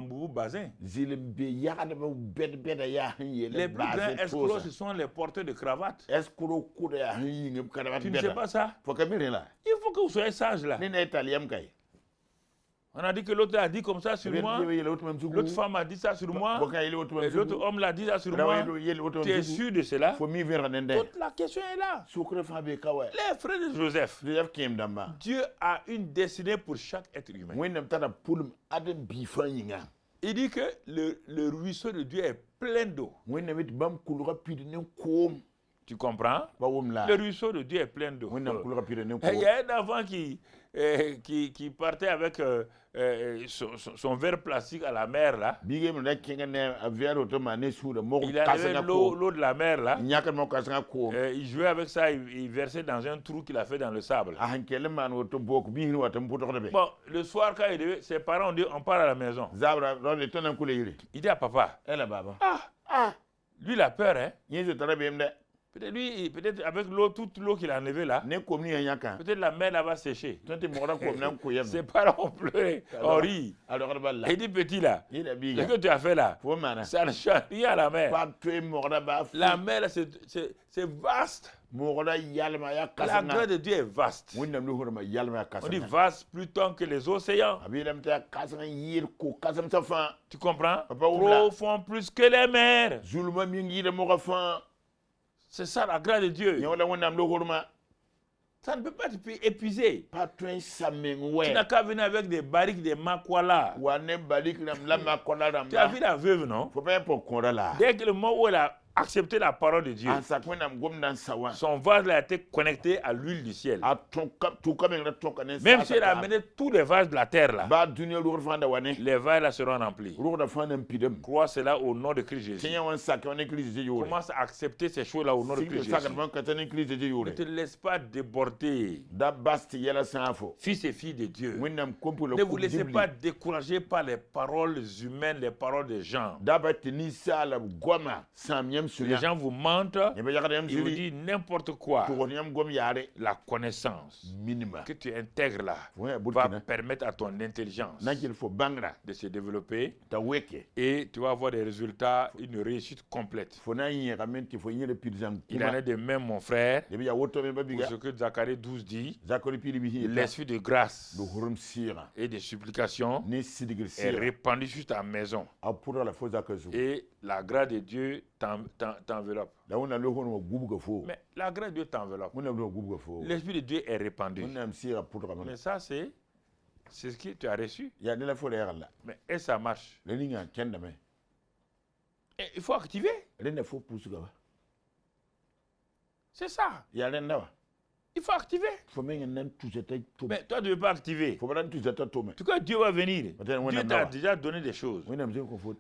boubou bazin. Les plus grands escrocs, ce sont les porteurs de cravates. Tu ne sais pas ça? Il faut que vous soyez sage là. On a dit que l'autre a dit comme ça sur moi, l'autre femme a dit ça sur moi, l'autre homme l'a dit ça sur moi. Tu es sûr de cela? Toute la question est là. Les frères de Joseph, Dieu a une destinée pour chaque être humain. Il dit que le ruisseau de Dieu est plein d'eau. Tu comprends? Le ruisseau de Dieu est plein d'eau. Il y a un enfant qui partait avec son verre plastique à la mer là. Il avait l'eau de la mer là. Il jouait avec ça, il versait dans un trou qu'il a fait dans le sable. Bon, le soir quand ses parents ont dit on part à la maison. Il dit à papa, lui il a peur hein. Peut-être lui, avec l'eau, toute l'eau qu'il a enlevée là, peut-être la mer là va sécher. Ses parents ont pleuré, ont ri. Il dit petit là, ce que tu as fait là, ça ne change rien à la mer. La mer c'est vaste. La grâce de Dieu est vaste. On dit vaste plutôt que les océans. Tu comprends? Profond plus que les mers. C'est ça la grâce de Dieu. Ça ne peut pas te épuiser. Tu n'as qu'à venir avec des barriques de makwala. Tu as vu la veuve, non? Dès que le moment où elle a accepté la parole de Dieu, son vase a été connecté à l'huile du ciel. Même si elle a amené tous les vases de la terre là, les vases là seront remplis. Crois cela au nom de Christ Jésus. Commence à accepter ces choses là au nom de Christ Jésus. Ne te laisse pas déborder. Fils et filles de Dieu, ne vous laissez pas décourager par les paroles humaines, les paroles des gens. Les gens vous mentent et vous disent n'importe quoi. La connaissance que tu intègres là va permettre à ton intelligence de se développer et tu vas avoir des résultats, une réussite complète. Il en est de même, mon frère, pour ce que Zacharie 12 dit, l'esprit de grâce et de supplication est répandu sur ta maison. Et la grâce de Dieu t'enveloppe. Mais la grâce de Dieu t'enveloppe. L'esprit de Dieu est répandu. Mais ça, c'est ce que tu as reçu. Mais et ça marche. Et il faut activer. C'est ça. Il faut activer. Mais toi, tu ne veux pas activer. En tout cas, Dieu va venir. Dieu t'a déjà donné des choses.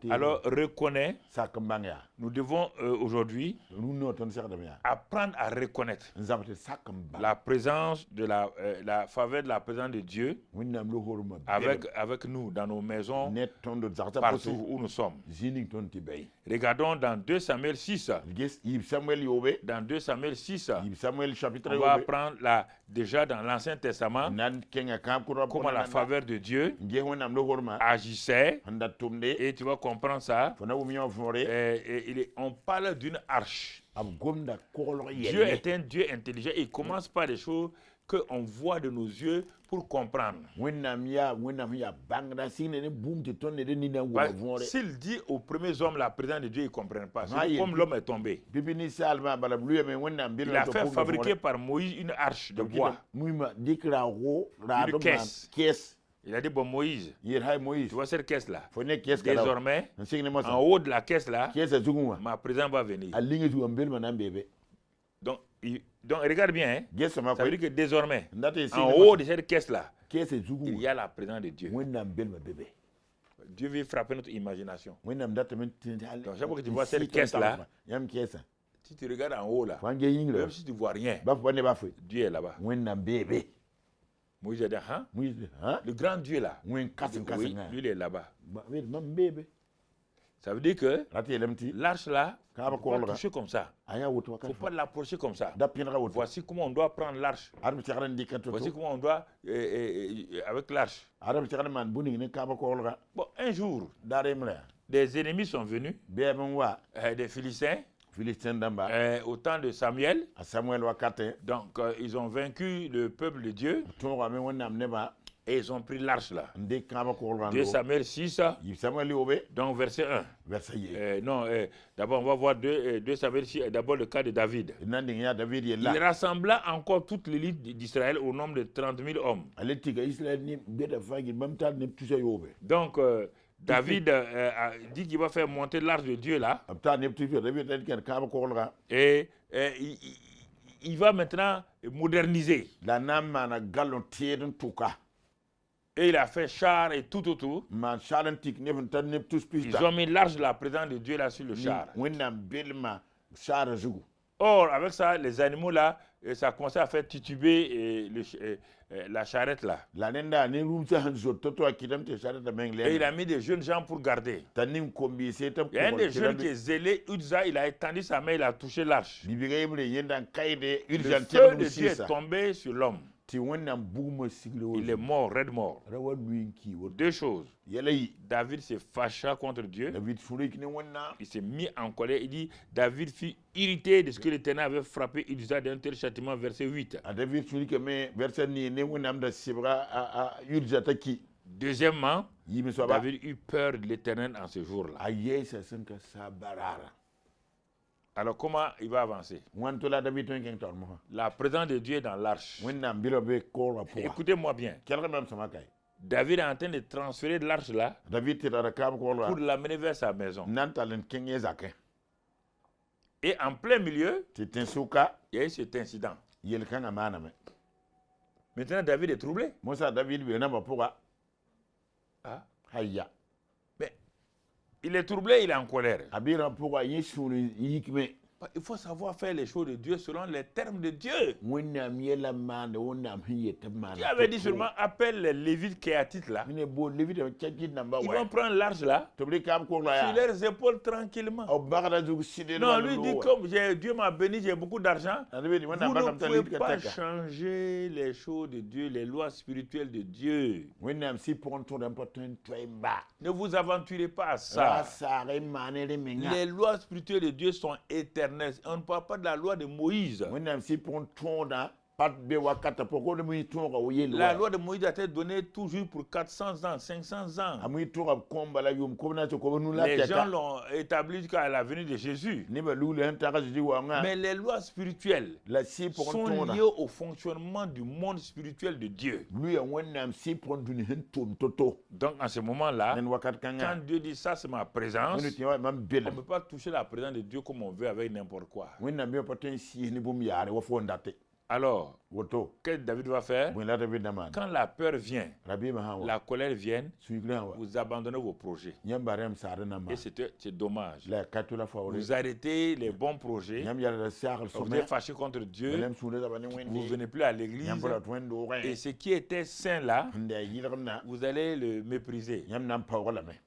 Alors, reconnais. Nous devons aujourd'hui apprendre à reconnaître la présence de la faveur de la présence de Dieu avec nous, dans nos maisons, partout où nous sommes. Regardons dans 2 Samuel 6. Dans 2 Samuel 6, on va apprendre déjà dans l'Ancien Testament comment la faveur de Dieu agissait. Et tu vas comprendre ça. On parle d'une arche. Dieu est un Dieu intelligent. Il commence par des choses qu'on voit de nos yeux pour comprendre. S'il dit aux premiers hommes la présence de Dieu, ils ne comprennent pas. C'est comme l'homme est tombé. Il a fait fabriquer par Moïse une arche de bois. Une caisse. Il a dit, bon Moïse, tu vois cette caisse-là. Désormais, en haut de la caisse-là, ma présence va venir. Donc regarde bien, hein? Ça veut dire que désormais, en haut de cette caisse-là, il y a la présence de Dieu. Dieu veut frapper notre imagination. Donc chaque fois que tu vois cette caisse-là, si tu regardes en haut là, même si tu ne vois rien, Dieu est là-bas. Moïse a dit, hein? Le grand Dieu là, oui, lui il est là-bas. Ça veut dire que l'arche là, il ne faut pas toucher comme ça. Il ne faut pas l'approcher comme ça. Voici comment on doit prendre l'arche. Voici comment on doit, avec l'arche. Bon, un jour, des ennemis sont venus, des Philistins, au temps de Samuel. Donc, ils ont vaincu le peuple de Dieu. Et ils ont pris l'arche là. 2 Samuel 6. Donc verset 1. D'abord on va voir 2 Samuel 6. D'abord le cas de David. Il rassembla encore toute l'élite d'Israël au nombre de 30 000 hommes. Donc David dit qu'il va faire monter l'arche de Dieu là. Et il va maintenant moderniser. Et il a fait char et tout autour. Ils ont mis l'arche de la présence de Dieu là sur le char. Or, avec ça, les animaux là, ça a commencé à faire tituber la charrette là. Et il a mis des jeunes gens pour garder. Il y a un des jeunes qui est zélé, Uza, il a étendu sa main, il a touché l'arche. Le feu de Dieu est tombé sur l'homme. Il est mort, raide mort. Deux choses. David se fâcha contre Dieu. Il s'est mis en colère. Il dit, David fut irrité de ce que l'Éternel avait frappé Uza d'un tel châtiment, verset 8. Deuxièmement, David eut peur de l'Éternel en ce jour-là. Alors comment il va avancer? La présence de Dieu est dans l'arche. Écoutez-moi bien. David est en train de transférer de l'arche là pour l'amener vers sa maison. Et en plein milieu, il y a eu cet incident. Maintenant David est troublé. Mais il est troublé, il est en colère. Il faut savoir faire les choses de Dieu selon les termes de Dieu. Dieu avait dit seulement appelle les Lévites kéatites là. Ils vont prendre l'arche là sur leurs épaules tranquillement. Non, lui dit comme Dieu m'a béni, j'ai beaucoup d'argent. Vous ne pouvez pas changer les choses de Dieu, les lois spirituelles de Dieu. Ne vous aventurez pas à ça. Les lois spirituelles de Dieu sont éternelles. On ne parle pas de la loi de Moïse. La loi de Moïse a été donnée toujours pour 400 ans, 500 ans. Les gens l'ont établi jusqu'à la venue de Jésus. Mais les lois spirituelles sont liées au fonctionnement du monde spirituel de Dieu. Donc en ce moment-là, quand Dieu dit ça, c'est ma présence, on ne peut pas toucher la présence de Dieu comme on veut avec n'importe quoi. Alors, qu'est-ce que David va faire? Quand la peur vient, la colère vient, vous abandonnez vos projets. Et c'est dommage. Vous arrêtez les bons projets, vous êtes fâché contre Dieu, vous ne venez plus à l'église, et ce qui était saint là, vous allez le mépriser.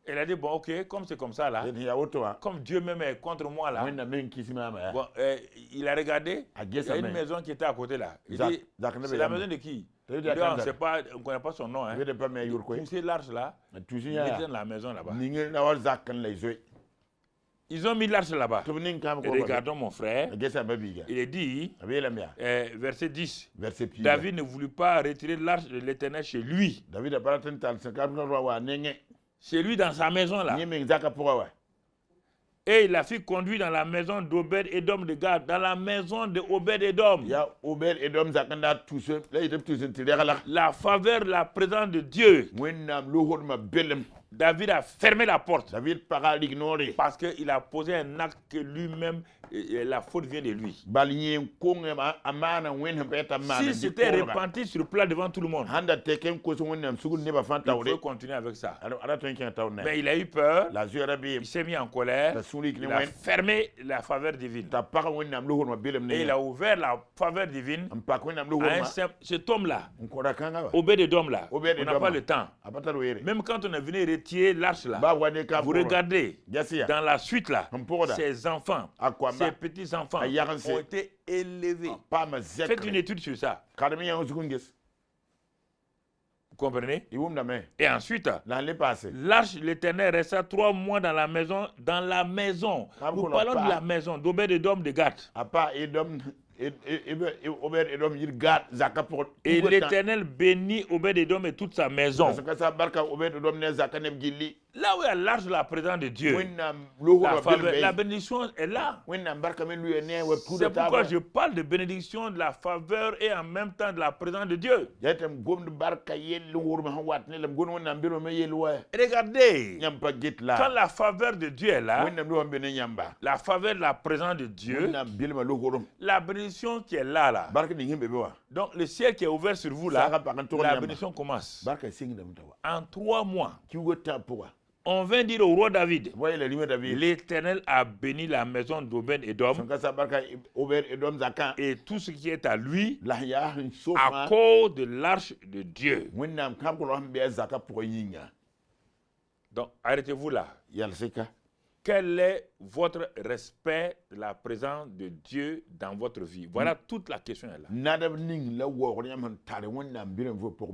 Elle a dit, bon ok, comme c'est comme ça là, comme Dieu même est contre moi là, bon, il a regardé, il y a une maison qui était à côté là. Il dit, c'est la maison de qui? On ne connaît pas son nom. Hein. Poussez l'arche là, mettez dans la maison là-bas. Ils ont mis l'arche là-bas. Regardons mon frère. Il est dit, verset 10, David ne voulut pas retirer l'arche de l'Éternel chez lui. Chez lui dans sa maison là. Et il l'a fait conduire dans la maison d'Obed-Edom de Gad, dans la maison de Obed-Edom. La faveur, la présence de Dieu. David a fermé la porte. Parce qu'il a posé un acte que lui-même, la faute vient de lui. Si c'était repenti sur place devant tout le monde, il faut continuer avec ça. Mais il a eu peur, il s'est mis en colère, il a fermé la faveur divine. Et il a ouvert la faveur divine à cet homme-là, Obed-Edom là. On n'a pas le temps. Même quand on est venu retirer l'arche là, vous regardez, dans la suite là, ses enfants, ses petits-enfants ont été élevés. Faites une étude sur ça. Vous comprenez? Et ensuite, l'arche de l'Éternel resta 3 mois dans la maison. Nous parlons de la maison d'Obed-Edom de Gath. Et l'Éternel bénit Obed-Edom et toute sa maison. Là où il y a l'arche de la présence de Dieu, la bénédiction est là. C'est pourquoi je parle de bénédiction, de la faveur et en même temps de la présence de Dieu. Regardez, quand la faveur de Dieu est là, la faveur de la présence de Dieu, la bénédiction qui est là. Donc le ciel qui est ouvert sur vous là, la bénédiction commence. En 3 mois, on vient dire au roi David, l'Éternel a béni la maison d'Obed-Edom et tout ce qui est à lui à cause de l'arche de Dieu. Donc arrêtez-vous là. Quel est votre respect de la présence de Dieu dans votre vie? Voilà toute la question est là.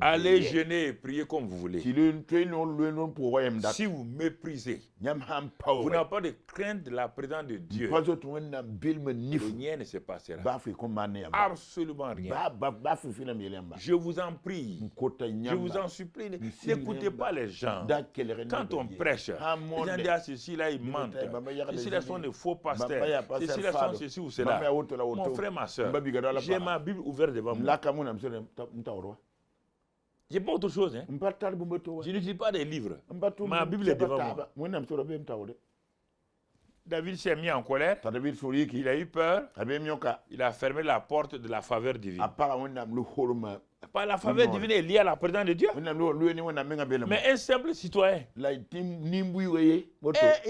Allez jeûner et prier comme vous voulez. Si vous méprisez, vous n'avez pas de crainte de la présence de Dieu, rien ne se passera. Absolument rien. Je vous en prie, je vous en supplie, n'écoutez pas les gens. Quand on prêche, les gens disent ceci là, ils mentent. Ceci là sont des faux pasteurs. Ceci là sont ceci ou cela. Mon frère, ma soeur, j'ai ma Bible ouverte devant moi. J'ai pas autre chose. Hein. Je n'utilise pas des livres. Ma Bible est devant moi. David s'est mis en colère. Il a eu peur. Il a fermé la porte de la faveur divine. La faveur divine est liée à la présence de Dieu. Mais un simple citoyen, il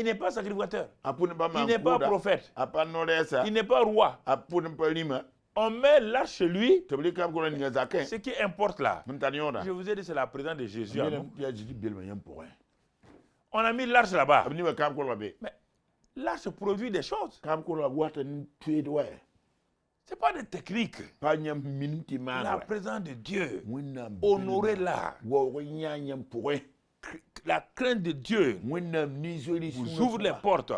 n'est pas sacrificateur. Il n'est pas prophète. Il n'est pas roi. On met l'arche chez lui. Ce qui importe là, je vous ai dit, c'est la présence de Jésus en nous. On a mis l'arche là-bas. Mais l'arche produit des choses. Ce n'est pas des techniques. La présence de Dieu. Honorez-la. La crainte de Dieu vous ouvre les portes.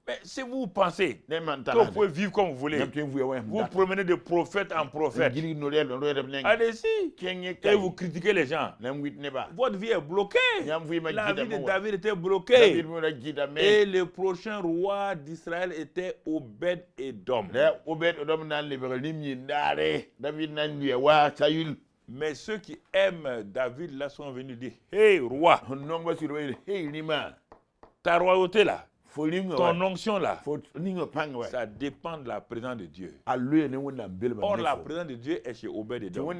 Mais si vous pensez que vous pouvez vivre comme vous voulez, vous promenez de prophète en prophète, allez-y, et vous critiquez les gens. Votre vie est bloquée. La vie de David était bloquée. Et le prochain roi d'Israël était Obed-Edom. Mais ceux qui aiment David là sont venus dire, hey roi, ta royauté là, ton onction là, ça dépend de la présence de Dieu. Or la présence de Dieu est chez Obed-Edom.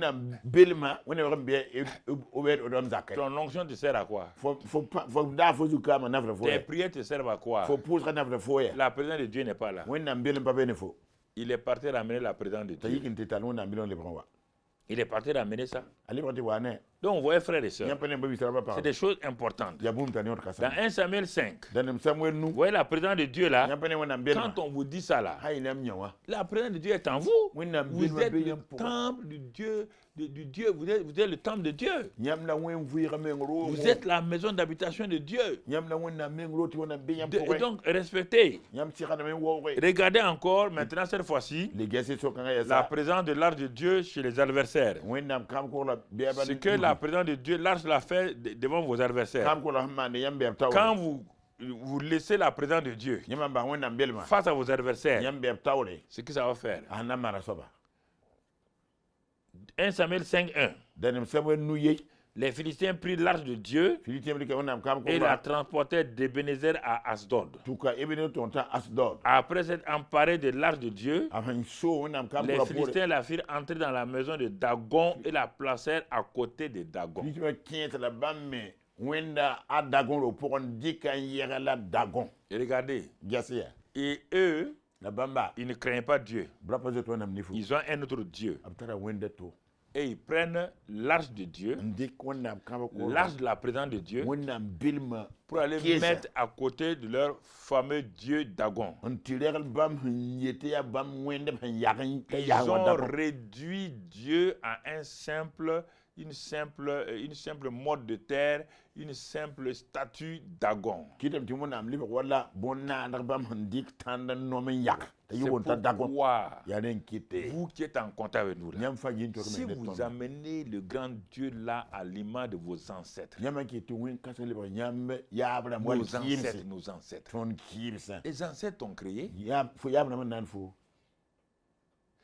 Ton onction te sert à quoi? Tes prières te servent à quoi? La présence de Dieu n'est pas là. Il est parti ramener la présence de Dieu. Il est parti ramener ça. Donc, vous voyez, frères et sœurs, c'est des choses importantes. Dans 1 Samuel 5, vous voyez la présence de Dieu là. Quand on vous dit ça là, la présence de Dieu est en vous. Vous êtes le temple du Dieu. Vous êtes le temple de Dieu. Vous êtes la maison d'habitation de Dieu. Et donc, respectez. Regardez encore, maintenant, cette fois-ci, la présence de l'arche de Dieu chez les adversaires. Ce que la présence de Dieu, l'arche l'a fait devant vos adversaires. Quand vous laissez la présence de Dieu face à vos adversaires, ce que ça va faire. 1 Samuel 5:1. Les Philistins prirent l'arche de Dieu et la transportèrent d'Ebenezer à Asdod. Après s'être emparés de l'arche de Dieu, les Philistins la firent entrer dans la maison de Dagon et la placèrent à côté de Dagon. Et regardez, et eux, ils ne craignent pas Dieu. Ils ont un autre Dieu. Et ils prennent l'arche de Dieu, l'arche de la présence de Dieu, pour aller mettre à côté de leur fameux Dieu Dagon. Ils ont réduit Dieu à une simple mode de terre, une simple statue Dagon. C'est pourquoi vous qui êtes en contact avec nous là, si vous amenez le grand Dieu là à l'image de vos ancêtres, nos ancêtres, les ancêtres ont créé.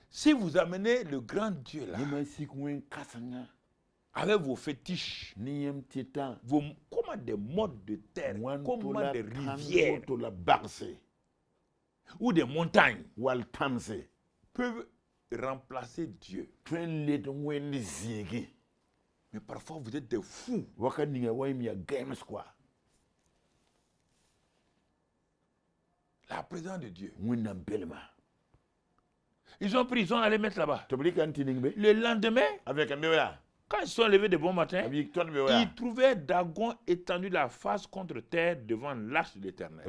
Si vous amenez le grand Dieu là, avec vos fétiches, comment des modes de terre, comment des rivières ou des montagnes peuvent remplacer Dieu. Mais parfois vous êtes des fous. La présence de Dieu. Ils ont pris, ils ont allé mettre là-bas. Le lendemain, quand ils sont levés de bon matin, ils trouvaient Dagon étendu la face contre terre devant l'arche de l'Éternel.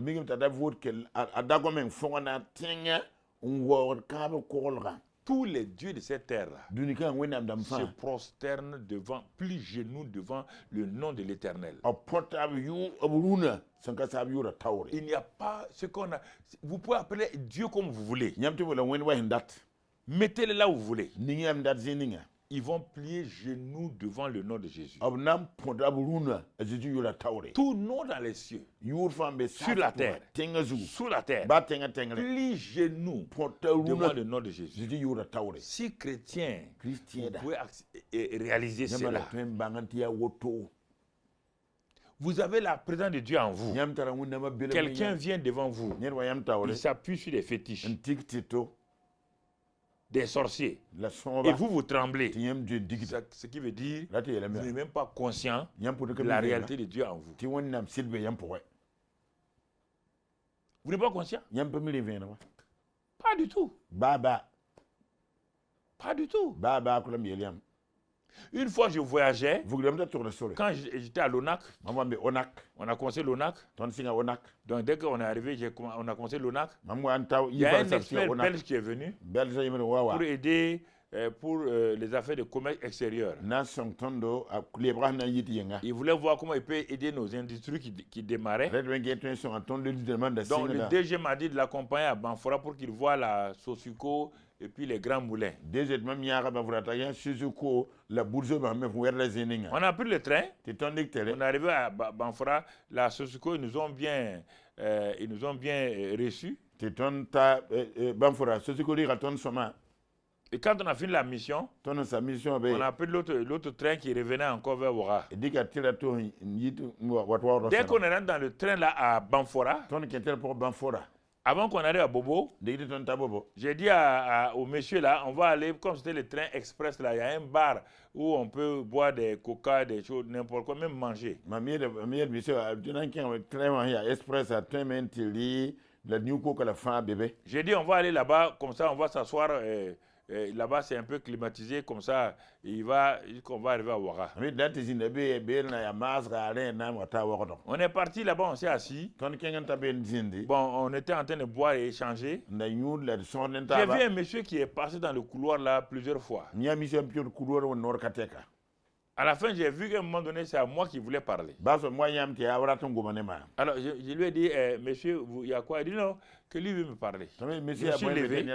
Tous les dieux de cette terre-là se prosternent devant, plient genoux devant le nom de l'Éternel. Il n'y a pas ce qu'on a. Vous pouvez appeler Dieu comme vous voulez. Mettez-le là où vous voulez. Ils vont plier genoux devant le nom de Jésus. Tout nom dans les cieux, sur la terre, sous la terre, plie genoux devant le nom de Jésus. Si chrétien, vous pouvez réaliser cela, Vous avez la présence de Dieu en vous. Quelqu'un vient devant vous. Il s'appuie sur des fétiches, des sorciers. Et vous tremblez. Ce qui veut dire que vous n'êtes même pas conscient de la réalité de Dieu en vous. Vous n'êtes pas conscient? Pas du tout. Pas du tout. Une fois, je voyageais. Quand j'étais à l'ONAC, on a commencé l'ONAC. Donc, dès qu'on est arrivé, on a commencé l'ONAC. Il y a un expert belge qui est venu pour aider pour les affaires de commerce extérieur. Il voulait voir comment il peut aider nos industries qui démarraient. Donc, le DG m'a dit de l'accompagner à Banfora pour qu'il voit la Sosuco et puis les grands moulins. On a pris le train. On est arrivé à Banfora. La Sosuco, ils nous ont bien reçus. Et quand on a fini la mission, on a pris l'autre train qui revenait encore vers Ouaga. Dès qu'on est rentré dans le train là à Banfora, avant qu'on arrive à Bobo, j'ai dit au monsieur là, on va aller, comme c'était le train express là, il y a un bar où on peut boire des coca, des choses, n'importe quoi, même manger. J'ai dit on va aller là-bas, comme ça on va s'asseoir. Là-bas, c'est un peu climatisé, comme ça, qu'on va arriver à Ouaga. On est parti là-bas, on s'est assis. Bon, on était en train de boire et échanger. J'ai vu un monsieur qui est passé dans le couloir là plusieurs fois. À la fin, j'ai vu qu'à un moment donné, c'est à moi qui voulais parler. Alors, je lui ai dit, monsieur, il y a quoi? Il dit non, que lui veut me parler. Je me suis levé.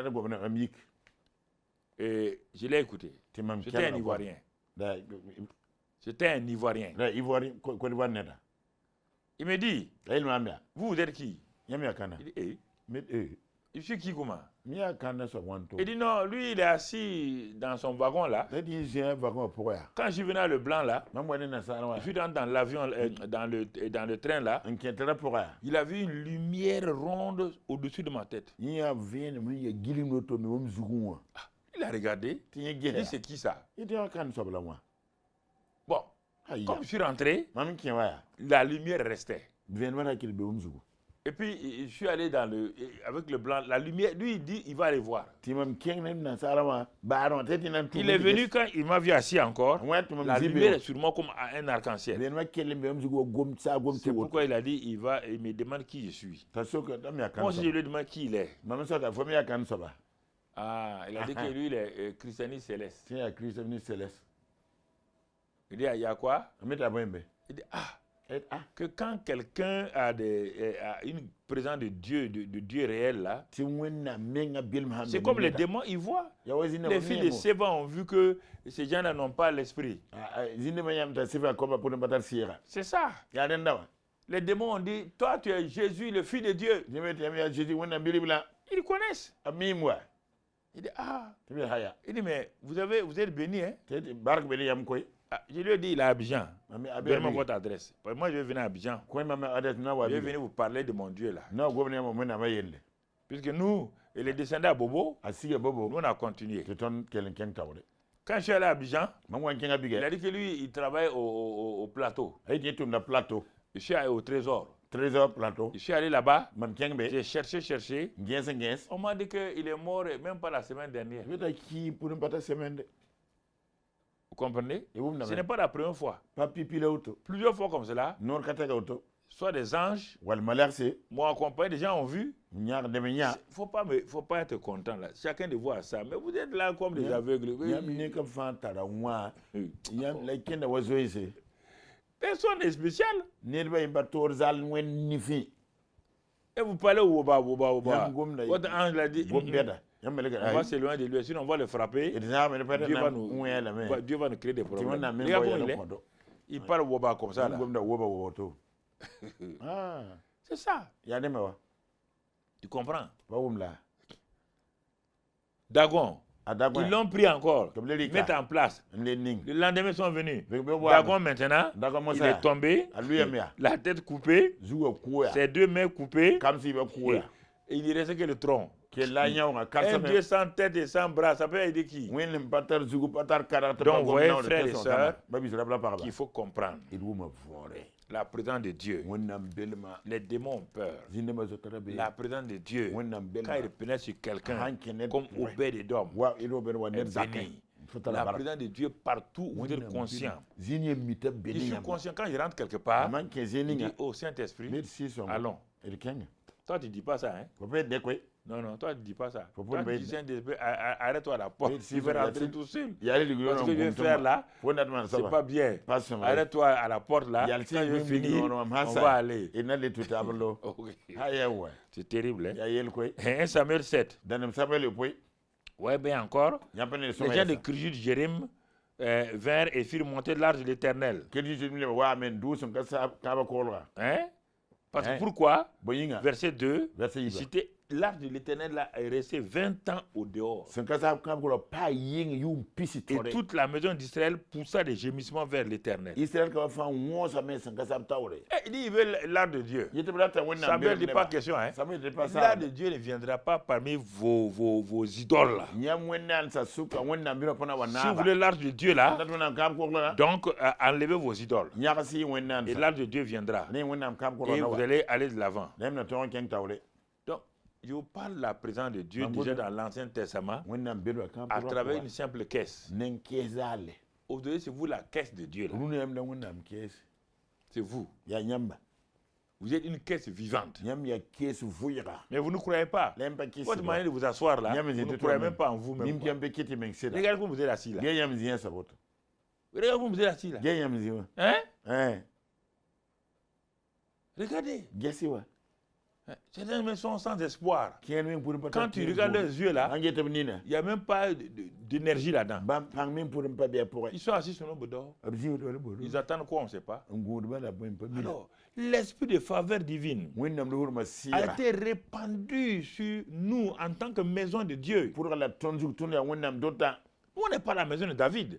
Et je l'ai écouté. C'était un Ivoirien. C'était un Ivoirien. Il me dit, vous êtes qui? Il dit, je suis qui comment? Il dit non, lui il est assis dans son wagon là. Quand je suis venu à le blanc là, je suis dans l'avion, dans le train là, il a vu une lumière ronde au-dessus de ma tête. Il a regardé, il dit c'est qui ça? Bon, comme je suis rentré, la lumière restait. Et puis je suis allé avec le blanc, la lumière, lui il dit il va aller voir. Il est venu quand il m'a vu assis encore, la lumière est sur moi comme un arc-en-ciel. C'est pourquoi il a dit il me demande qui je suis. Moi aussi je lui demande qui il est. Ah, il a dit que lui, il est christianiste céleste. Il dit, il y a quoi? Il dit, que quand quelqu'un a une présence de Dieu réel là, c'est comme les démons, ils voient. Les filles de Séba ont vu que ces gens-là n'ont pas l'esprit. C'est ça. Les démons ont dit, toi tu es Jésus, le Fils de Dieu. Ils connaissent. Il dit, il dit, mais vous êtes béni, hein? Je lui ai dit, il est à Abidjan. Donnez-moi votre adresse. Moi, je vais venir à Abidjan. Je vais venir vous parler de mon Dieu là. Puisque nous, et les descendants à Bobo, nous on a continué. Quand je suis allé à Abidjan, il a dit que lui, il travaille au plateau. Je suis allé au Trésor. Je suis allé là-bas, j'ai cherché. On m'a dit qu'il est mort même pas la semaine dernière. Vous comprenez? Ce n'est pas la première fois. Plusieurs fois comme cela, soit des anges m'ont accompagné, des gens ont vu. Il ne faut pas être content là. Chacun de voir ça. Mais vous êtes là comme des aveugles. Personne n'est spécial. Et vous parlez au Woba. Votre ange l'a dit, on va s'éloigner de lui, sinon on va le frapper. Dieu va nous créer des problèmes. Regarde comment il est. Il parle Woba comme ça. C'est ça. Tu comprends? Dagon. Ils l'ont pris encore. Ils mettent en place. Le lendemain, ils sont venus. Dagon maintenant, il est tombé. La tête coupée. Ses 2 mains coupées. Et il ne restait que le tronc. Un Dieu sans tête et sans bras, ça peut aider qui? Donc, vous voyez, frères et sœurs, qu'il faut comprendre. La présence de Dieu. Les démons ont peur. La présence de Dieu, quand il pénètre sur quelqu'un, comme Obed-Edom, la présence de Dieu partout où vous êtes conscient. Je suis conscient, quand je rentre quelque part, je dis, oh Saint-Esprit, allons. Toi, tu ne dis pas ça, hein? Non, toi, tu ne dis pas ça. Toi, tu dis Saint-Esprit, arrête-toi à la porte. Tu vas rentrer tout seul. Parce que je vais faire là, c'est pas bien. Arrête-toi à la porte là. Quand je vais finir, on va aller. C'est terrible, hein? 1 Samuel 7. Ouais, bien encore. Les gens de Kirjut Jérim vinrent et firent monter l'arche de l'Éternel. Hein? Parce que pourquoi? Verset 2, c'était l'arche de l'Éternel est restée 20 ans au dehors. Et toute la maison d'Israël poussa des gémissements vers l'Éternel. Il dit, il veut l'arche de Dieu. Samuel ne dit pas question. Hein? L'arche de Dieu ne viendra pas parmi vos idoles. Si vous voulez l'arche de Dieu là, donc enlevez vos idoles. Et l'arche de Dieu viendra. Et vous allez aller de l'avant. Donc, je vous parle de la présence de Dieu déjà dans l'Ancien Testament à travers une simple caisse. Aujourd'hui, c'est vous la caisse de Dieu. C'est vous. Vous êtes une caisse vivante. Mais vous ne croyez pas. Votre manière de vous asseoir là, vous ne croyez même pas en vous-même. Regardez comme vous êtes assis là. Regardez comme vous êtes assis là. Hein? Regardez. Certaines maisons sont sans espoir. Quand tu regardes leurs yeux là, il n'y a même pas d'énergie là-dedans. Ils sont assis sur nos d'or. Ils attendent quoi, on ne sait pas. Alors, l'esprit de faveur divine a été répandu sur nous en tant que maison de Dieu. On n'est pas la maison de David.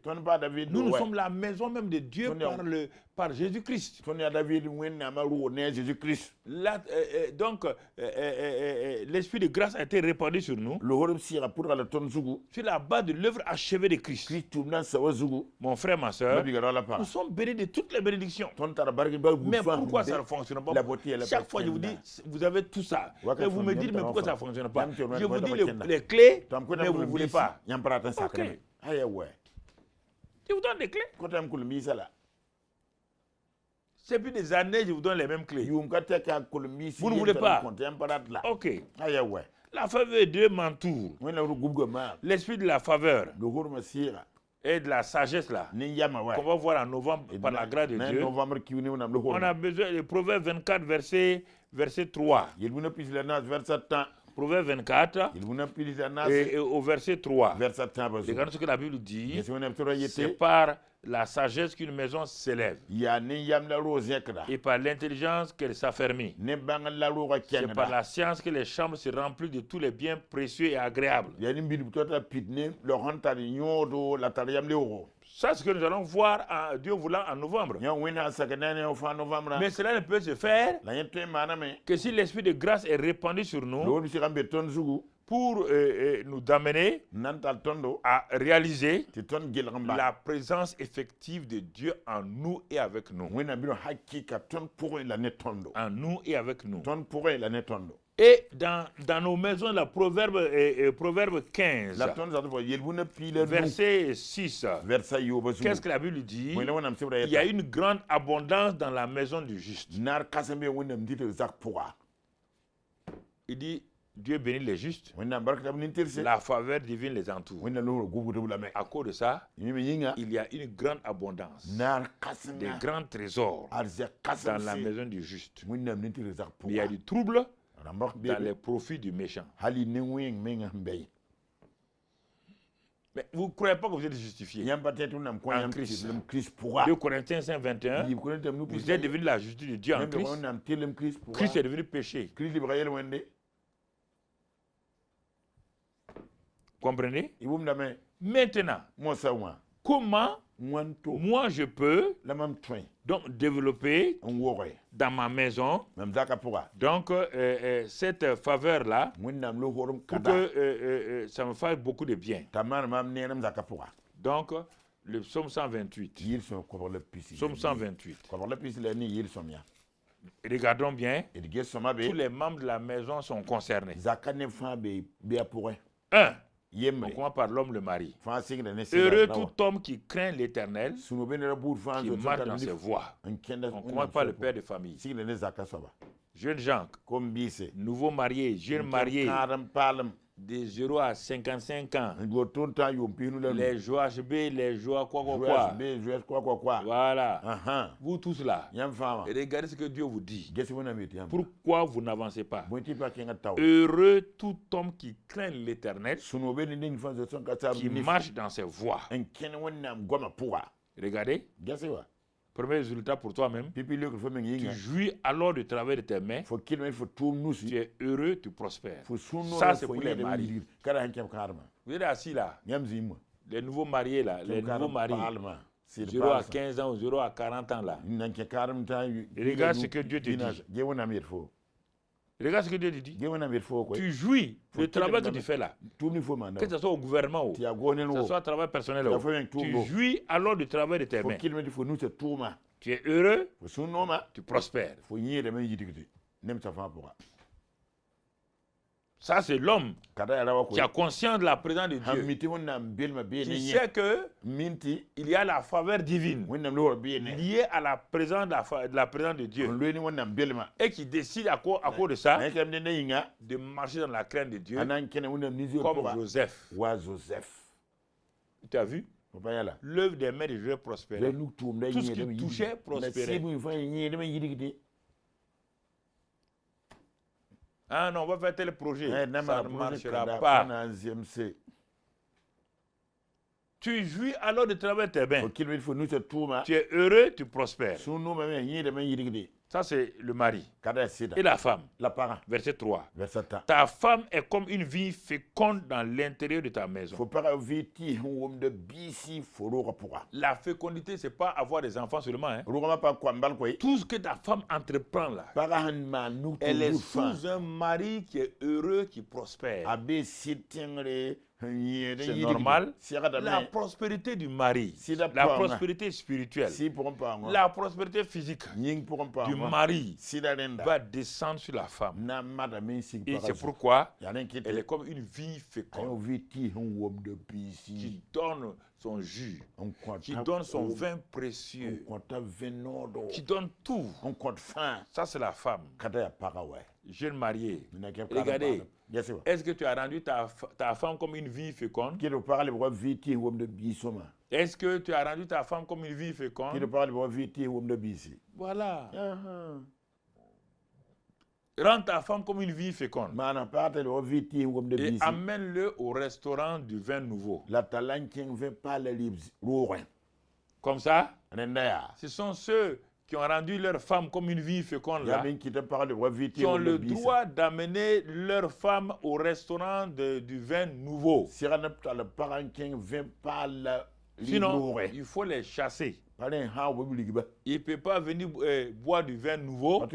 Nous sommes la maison même de Dieu par Jésus-Christ. Donc, l'esprit de grâce a été répandu sur nous sur la base de l'œuvre achevée de Christ. Mon frère, ma soeur, nous sommes bénis de toutes les bénédictions. Mais pourquoi ça ne fonctionne pas? Chaque fois, je vous dis, vous avez tout ça. Et vous me dites, mais pourquoi ça ne fonctionne pas? Je vous dis les clés, mais vous ne voulez pas. Ok. Je vous donne des clés. C'est depuis des années, je vous donne les mêmes clés. Vous ne voulez pas. Ok. La faveur de Dieu m'entoure. L'esprit de la faveur et de la sagesse là, qu'on va voir en novembre par la grâce de Dieu. On a besoin de Proverbe 24, verset 3. Proverbe 24 et au verset 3. Regardez ce que la Bible dit. C'est par la sagesse qu'une maison s'élève. Et par l'intelligence qu'elle s'affermit. C'est par la science que les chambres se remplissent de tous les biens précieux et agréables. Ça, c'est ce que nous allons voir, Dieu voulant, en novembre. Mais cela ne peut se faire que si l'esprit de grâce est répandu sur nous pour nous amener à réaliser la présence effective de Dieu en nous et avec nous. En nous et avec nous. Et dans nos maisons, la Proverbe 15, verset 6, qu'est-ce que la Bible dit? Il y a une grande abondance dans la maison du juste. Il dit, Dieu bénit les justes. La faveur divine les entoure. À cause de ça, il y a une grande abondance. Des grands trésors dans la maison du juste. Il y a du trouble dans les profits du méchant. Mais vous ne croyez pas que vous êtes justifié en Christ. 2 Corinthiens 5, 21, vous êtes devenu la justice de Dieu en Christ. Christ est devenu péché. Comprenez? Maintenant, comment moi je peux donc développer dans ma maison donc cette faveur là pour que ça me fasse beaucoup de bien. Donc le psaume 128. Psaume 128. Regardons bien, tous les membres de la maison sont concernés. 1. On commence par l'homme, le mari. Heureux tout homme qui craint l'Éternel, qui marche dans ses voies. On commence par le père de famille. Jeunes gens, nouveaux mariés, jeunes mariés, de 0 à 55 ans. Les joies B, les joies quoi. Voilà. Vous tous là. Regardez ce que Dieu vous dit. Pourquoi vous n'avancez pas? Heureux tout homme qui craint l'Éternel, qui marche dans ses voies. Regardez. Premier résultat pour toi-même. Tu jouis alors du travail de tes mains. Tu es heureux, tu prospères. Ça, c'est pour les maris. Vous êtes assis là. Les nouveaux mariés là. Les nouveaux mariés. 0 à 15 ans ou 0 à 40 ans là. Regarde ce que Dieu te dit. Regarde ce que Dieu te dit. Tu jouis du travail que tu fais là. Que ce soit au gouvernement, que ce soit au travail personnel. Tu jouis alors du travail de tes mains. Tu es heureux, tu prospères. Ça, c'est l'homme qui a conscience de la présence de Dieu. Qui sait qu'il y a la faveur divine liée à la présence de Dieu. Et qui décide à cause de ça de marcher dans la crainte de Dieu comme Joseph. Tu as vu? L'œuvre des mains de Dieu prospérait. Tout ce qui touchait prospérait. Ah non, on va faire tel projet. Ça ne marchera pas. Tu jouis alors de travers tes mains. Tu es heureux, tu prospères. Ça, c'est le mari. Et la femme. Verset 3. Ta femme est comme une vigne féconde dans l'intérieur de ta maison. La fécondité, ce n'est pas avoir des enfants seulement. Hein. Tout ce que ta femme entreprend là, elle est sous un mari qui est heureux, qui prospère. C'est normal. La prospérité du mari, la prospérité spirituelle, la prospérité physique du mari va descendre sur la femme. Et c'est pourquoi elle est comme une vigne féconde qui donne son jus, qui donne son vin précieux, qui donne tout. Ça, c'est la femme. Jeune marié, regardez, est-ce que tu as rendu ta femme comme une vie féconde? Est-ce que tu as rendu ta femme comme une vie féconde? Voilà. Rends ta femme comme une vie féconde. Et amène-le au restaurant du vin nouveau. Comme ça, ce sont ceux qui ont rendu leur femme comme une vie féconde là, qui ont le droit d'amener leur femme au restaurant du vin nouveau. Sinon, il faut les chasser. Il ne peut pas venir boire du vin nouveau.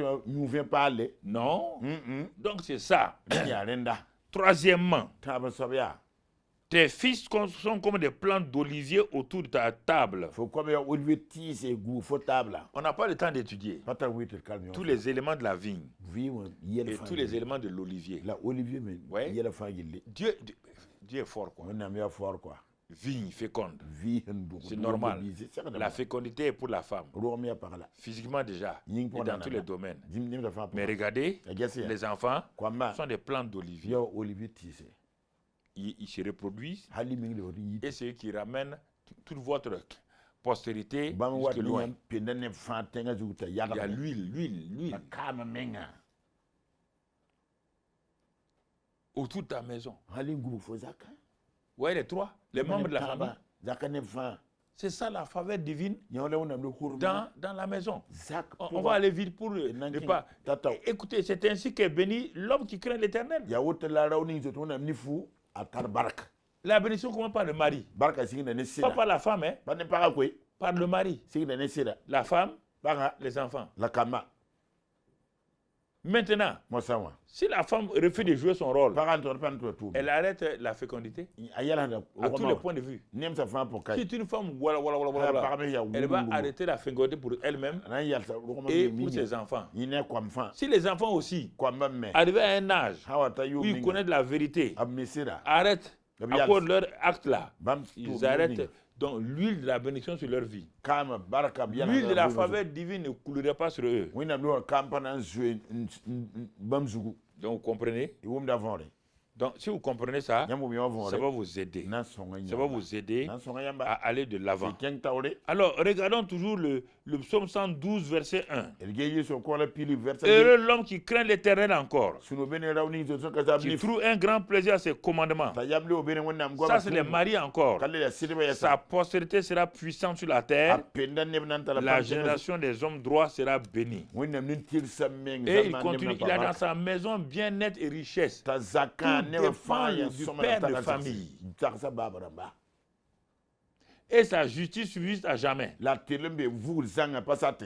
Non. Donc c'est ça. Troisièmement, tes fils sont comme des plantes d'olivier autour de ta table. On n'a pas le temps d'étudier tous les éléments de la vigne et tous les éléments de l'olivier. Ouais. Dieu est fort, quoi. Vigne féconde. C'est normal. La fécondité est pour la femme. Physiquement déjà. Et dans tous les domaines. Mais regardez, les enfants sont des plantes d'olivier. Ils se reproduisent. Et c'est eux qui ramènent toute votre postérité jusque loin. Il y a l'huile. Autour de ta maison. Oui, les trois, les membres de la famille. C'est ça la faveur divine dans la maison. On va aller vite pour ne pas. Écoutez, c'est ainsi qu'est béni l'homme qui craint l'Éternel. La bénédiction commence par le mari. Pas par la femme, hein? Par le mari. La femme, les enfants. Maintenant, si la femme refuse de jouer son rôle, elle arrête la fécondité à tous les points de vue. Si une femme, elle va arrêter la fécondité pour elle-même et pour ses enfants. Si les enfants aussi, arrivés à un âge où ils connaissent la vérité, arrêtent à cause de leur acte là, ils arrêtent. Donc l'huile de la bénédiction sur leur vie. L'huile de la faveur divine ne coulerait pas sur eux. Donc vous comprenez? Donc si vous comprenez ça, ça va vous aider. Ça va vous aider à aller de l'avant. Alors regardons toujours le psaume 112 verset 1. Heureux l'homme qui craint l'Éternel encore, qui trouve un grand plaisir à ses commandements. Ça c'est les maris encore. Sa postérité sera puissante sur la terre. La génération des hommes droits sera bénie. Et il continue, il a dans sa maison bien-être et richesse. Dépend du père de famille. Et sa justice subsiste à jamais.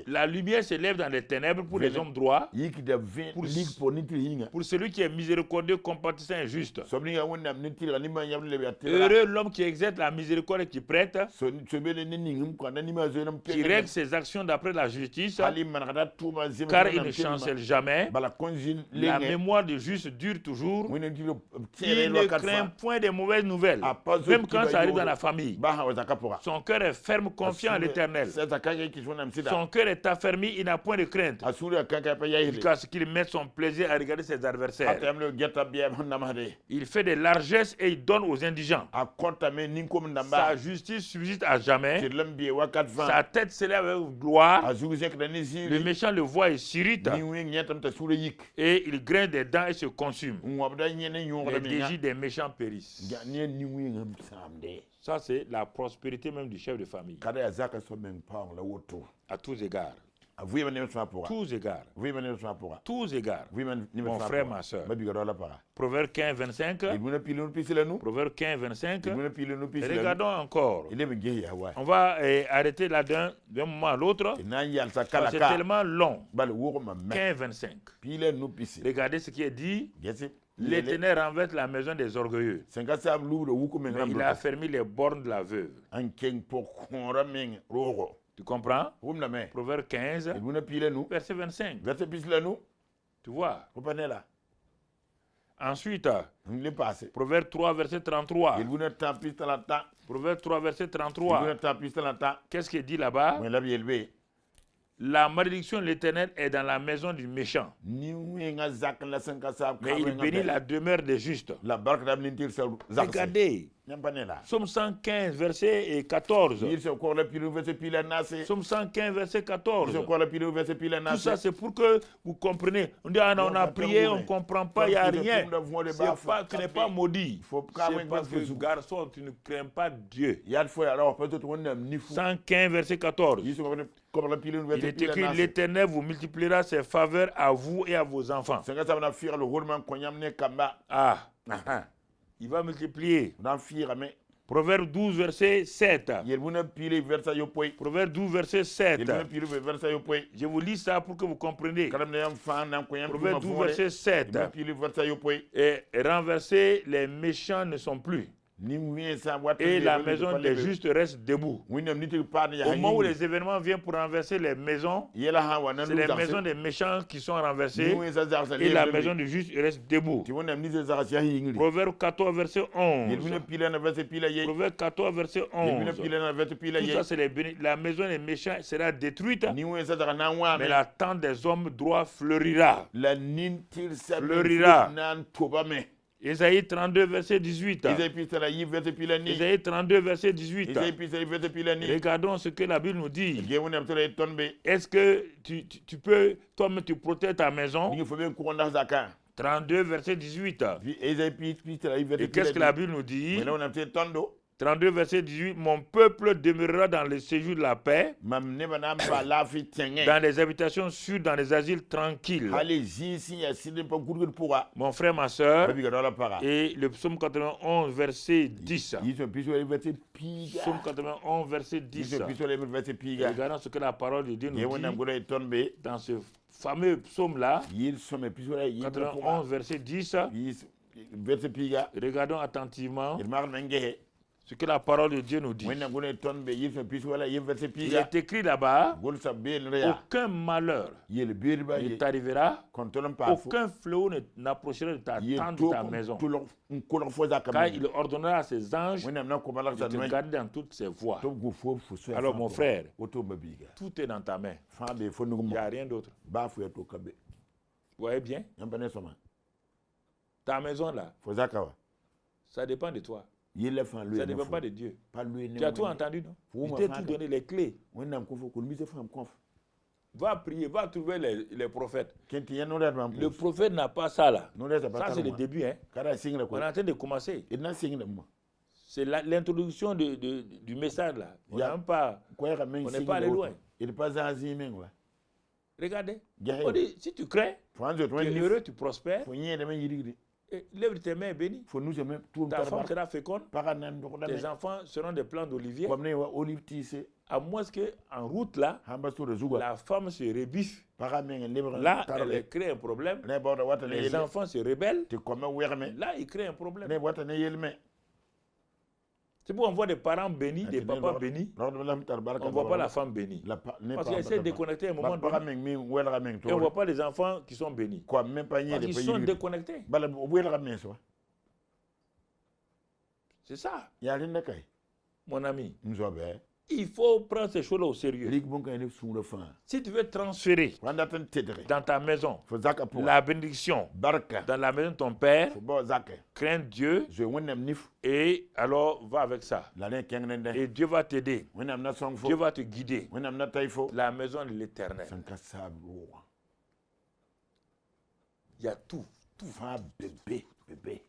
La lumière s'élève dans les ténèbres pour les hommes droits, pour celui qui est miséricordieux, compatissant et juste. Heureux l'homme qui exerce la miséricorde et qui prête, qui règle ses actions d'après la justice, car il ne chancelle jamais. La mémoire du juste dure toujours. Il ne craint point des mauvaises nouvelles, même quand ça arrive dans la famille. Son cœur est ferme, confiant en l'Éternel. Son cœur est affermi, il n'a point de crainte. Jusqu'à ce qu'il mette son plaisir à regarder ses adversaires. Il fait des largesses et il donne aux indigents. Sa justice subsiste à jamais. Sa tête s'élève avec gloire. Le méchant le voit et s'irrite. Et il grince des dents et se consume. Les désirs des méchants périssent. Ça, c'est la prospérité même du chef de famille. À tous égards. Tous égards. Tous égards. Mon frère, ma soeur. Proverbe 15, 25. Proverbe 15, 25. Regardons encore. On va arrêter là d'un moment à l'autre. C'est tellement long. 15, 25. Regardez ce qui est dit. L'Éternel renverse la maison des orgueilleux. Mais il a affermi les bornes de la veuve. Tu comprends? Proverbe 15, verset 25. Tu vois? Ensuite, Proverbe 3, verset 33. Proverbe 3, verset 33. Qu'est-ce qu'il dit là-bas? La malédiction de l'Éternel est dans la maison du méchant. Mais il bénit la demeure des justes. Regardez. Psaume 115, verset 14. Psaume 115, verset 14. Tout ça, c'est pour que vous compreniez. On dit, on a prié, on ne comprend pas, il n'y a rien. Tu n'es pas maudit. C'est parce que, garçon, tu ne crains pas Dieu. 115, verset 14. Il est écrit, l'Éternel vous multipliera ses faveurs à vous et à vos enfants. Ah. Il va multiplier. Proverbe 12, verset 7. Proverbe 12, verset 7. Je vous lis ça pour que vous compreniez. Proverbe 12, verset 7. Et renverser les méchants ne sont plus. Et la maison des justes reste debout. Au moment où les événements viennent pour renverser les maisons, c'est les maisons des méchants qui sont renversées et la maison des justes reste debout. Proverbe 14, verset 11. Proverbe 14, verset 11. Tout ça, c'est la maison des méchants sera détruite, mais la tente des hommes droits fleurira. Fleurira. Ésaïe 32, verset 18. Ésaïe 32, verset 18. Regardons ce que la Bible nous dit. Est-ce que tu peux, toi-même, tu protèges ta maison? 32, verset 18. Et qu'est-ce que la Bible nous dit? 32 verset 18, mon peuple demeurera dans le séjour de la paix, dans les habitations sûres, dans les asiles tranquilles. Mon frère, ma soeur, et le psaume 91 verset 10. Psaume 91 verset 10. Regardons ce que la parole de Dieu nous dit dans ce fameux psaume-là, 91 verset 10. Regardons attentivement ce que la parole de Dieu nous dit. Il est écrit là-bas, aucun malheur ne t'arrivera, aucun fléau n'approchera de ta tente, de ta maison. Car il ordonnera à ses anges de te garder dans toutes ses voies. Alors mon frère, tout est dans ta main. Il n'y a rien d'autre. Vous voyez bien? Ta maison là, ça dépend de toi. Ça ne dépend pas de Dieu. Tu as tout entendu, non? Il t'a tout donné, les clés. Va prier, va trouver les prophètes. Le prophète n'a pas ça là. Ça c'est le début. Hein. On est en train de commencer. C'est l'introduction du message là. On n'est pas allé loin. Regardez. On dit, si tu crains, tu es heureux, tu prospères. Lève tes mains bénies. Ta femme sera féconde. Tes enfants seront des plants d'olivier. À moins qu'en route là, la femme se rebiffe. Là, elle crée un problème. Les enfants se rebellent. Là, il crée un problème. C'est pourquoi on voit des parents bénis, des papas bénis. On ne voit pas la femme bénie. Parce qu'elle essaie de déconnecter à un moment donné. Et on ne voit pas les enfants qui sont bénis. Parce qu'ils sont déconnectés. C'est ça. Mon ami. Il faut prendre ces choses-là au sérieux. Si tu veux transférer dans ta maison la bénédiction dans la maison de ton père, crains Dieu et alors va avec ça. Et Dieu va t'aider. Dieu va te guider. La maison de l'Éternel. Il y a tout.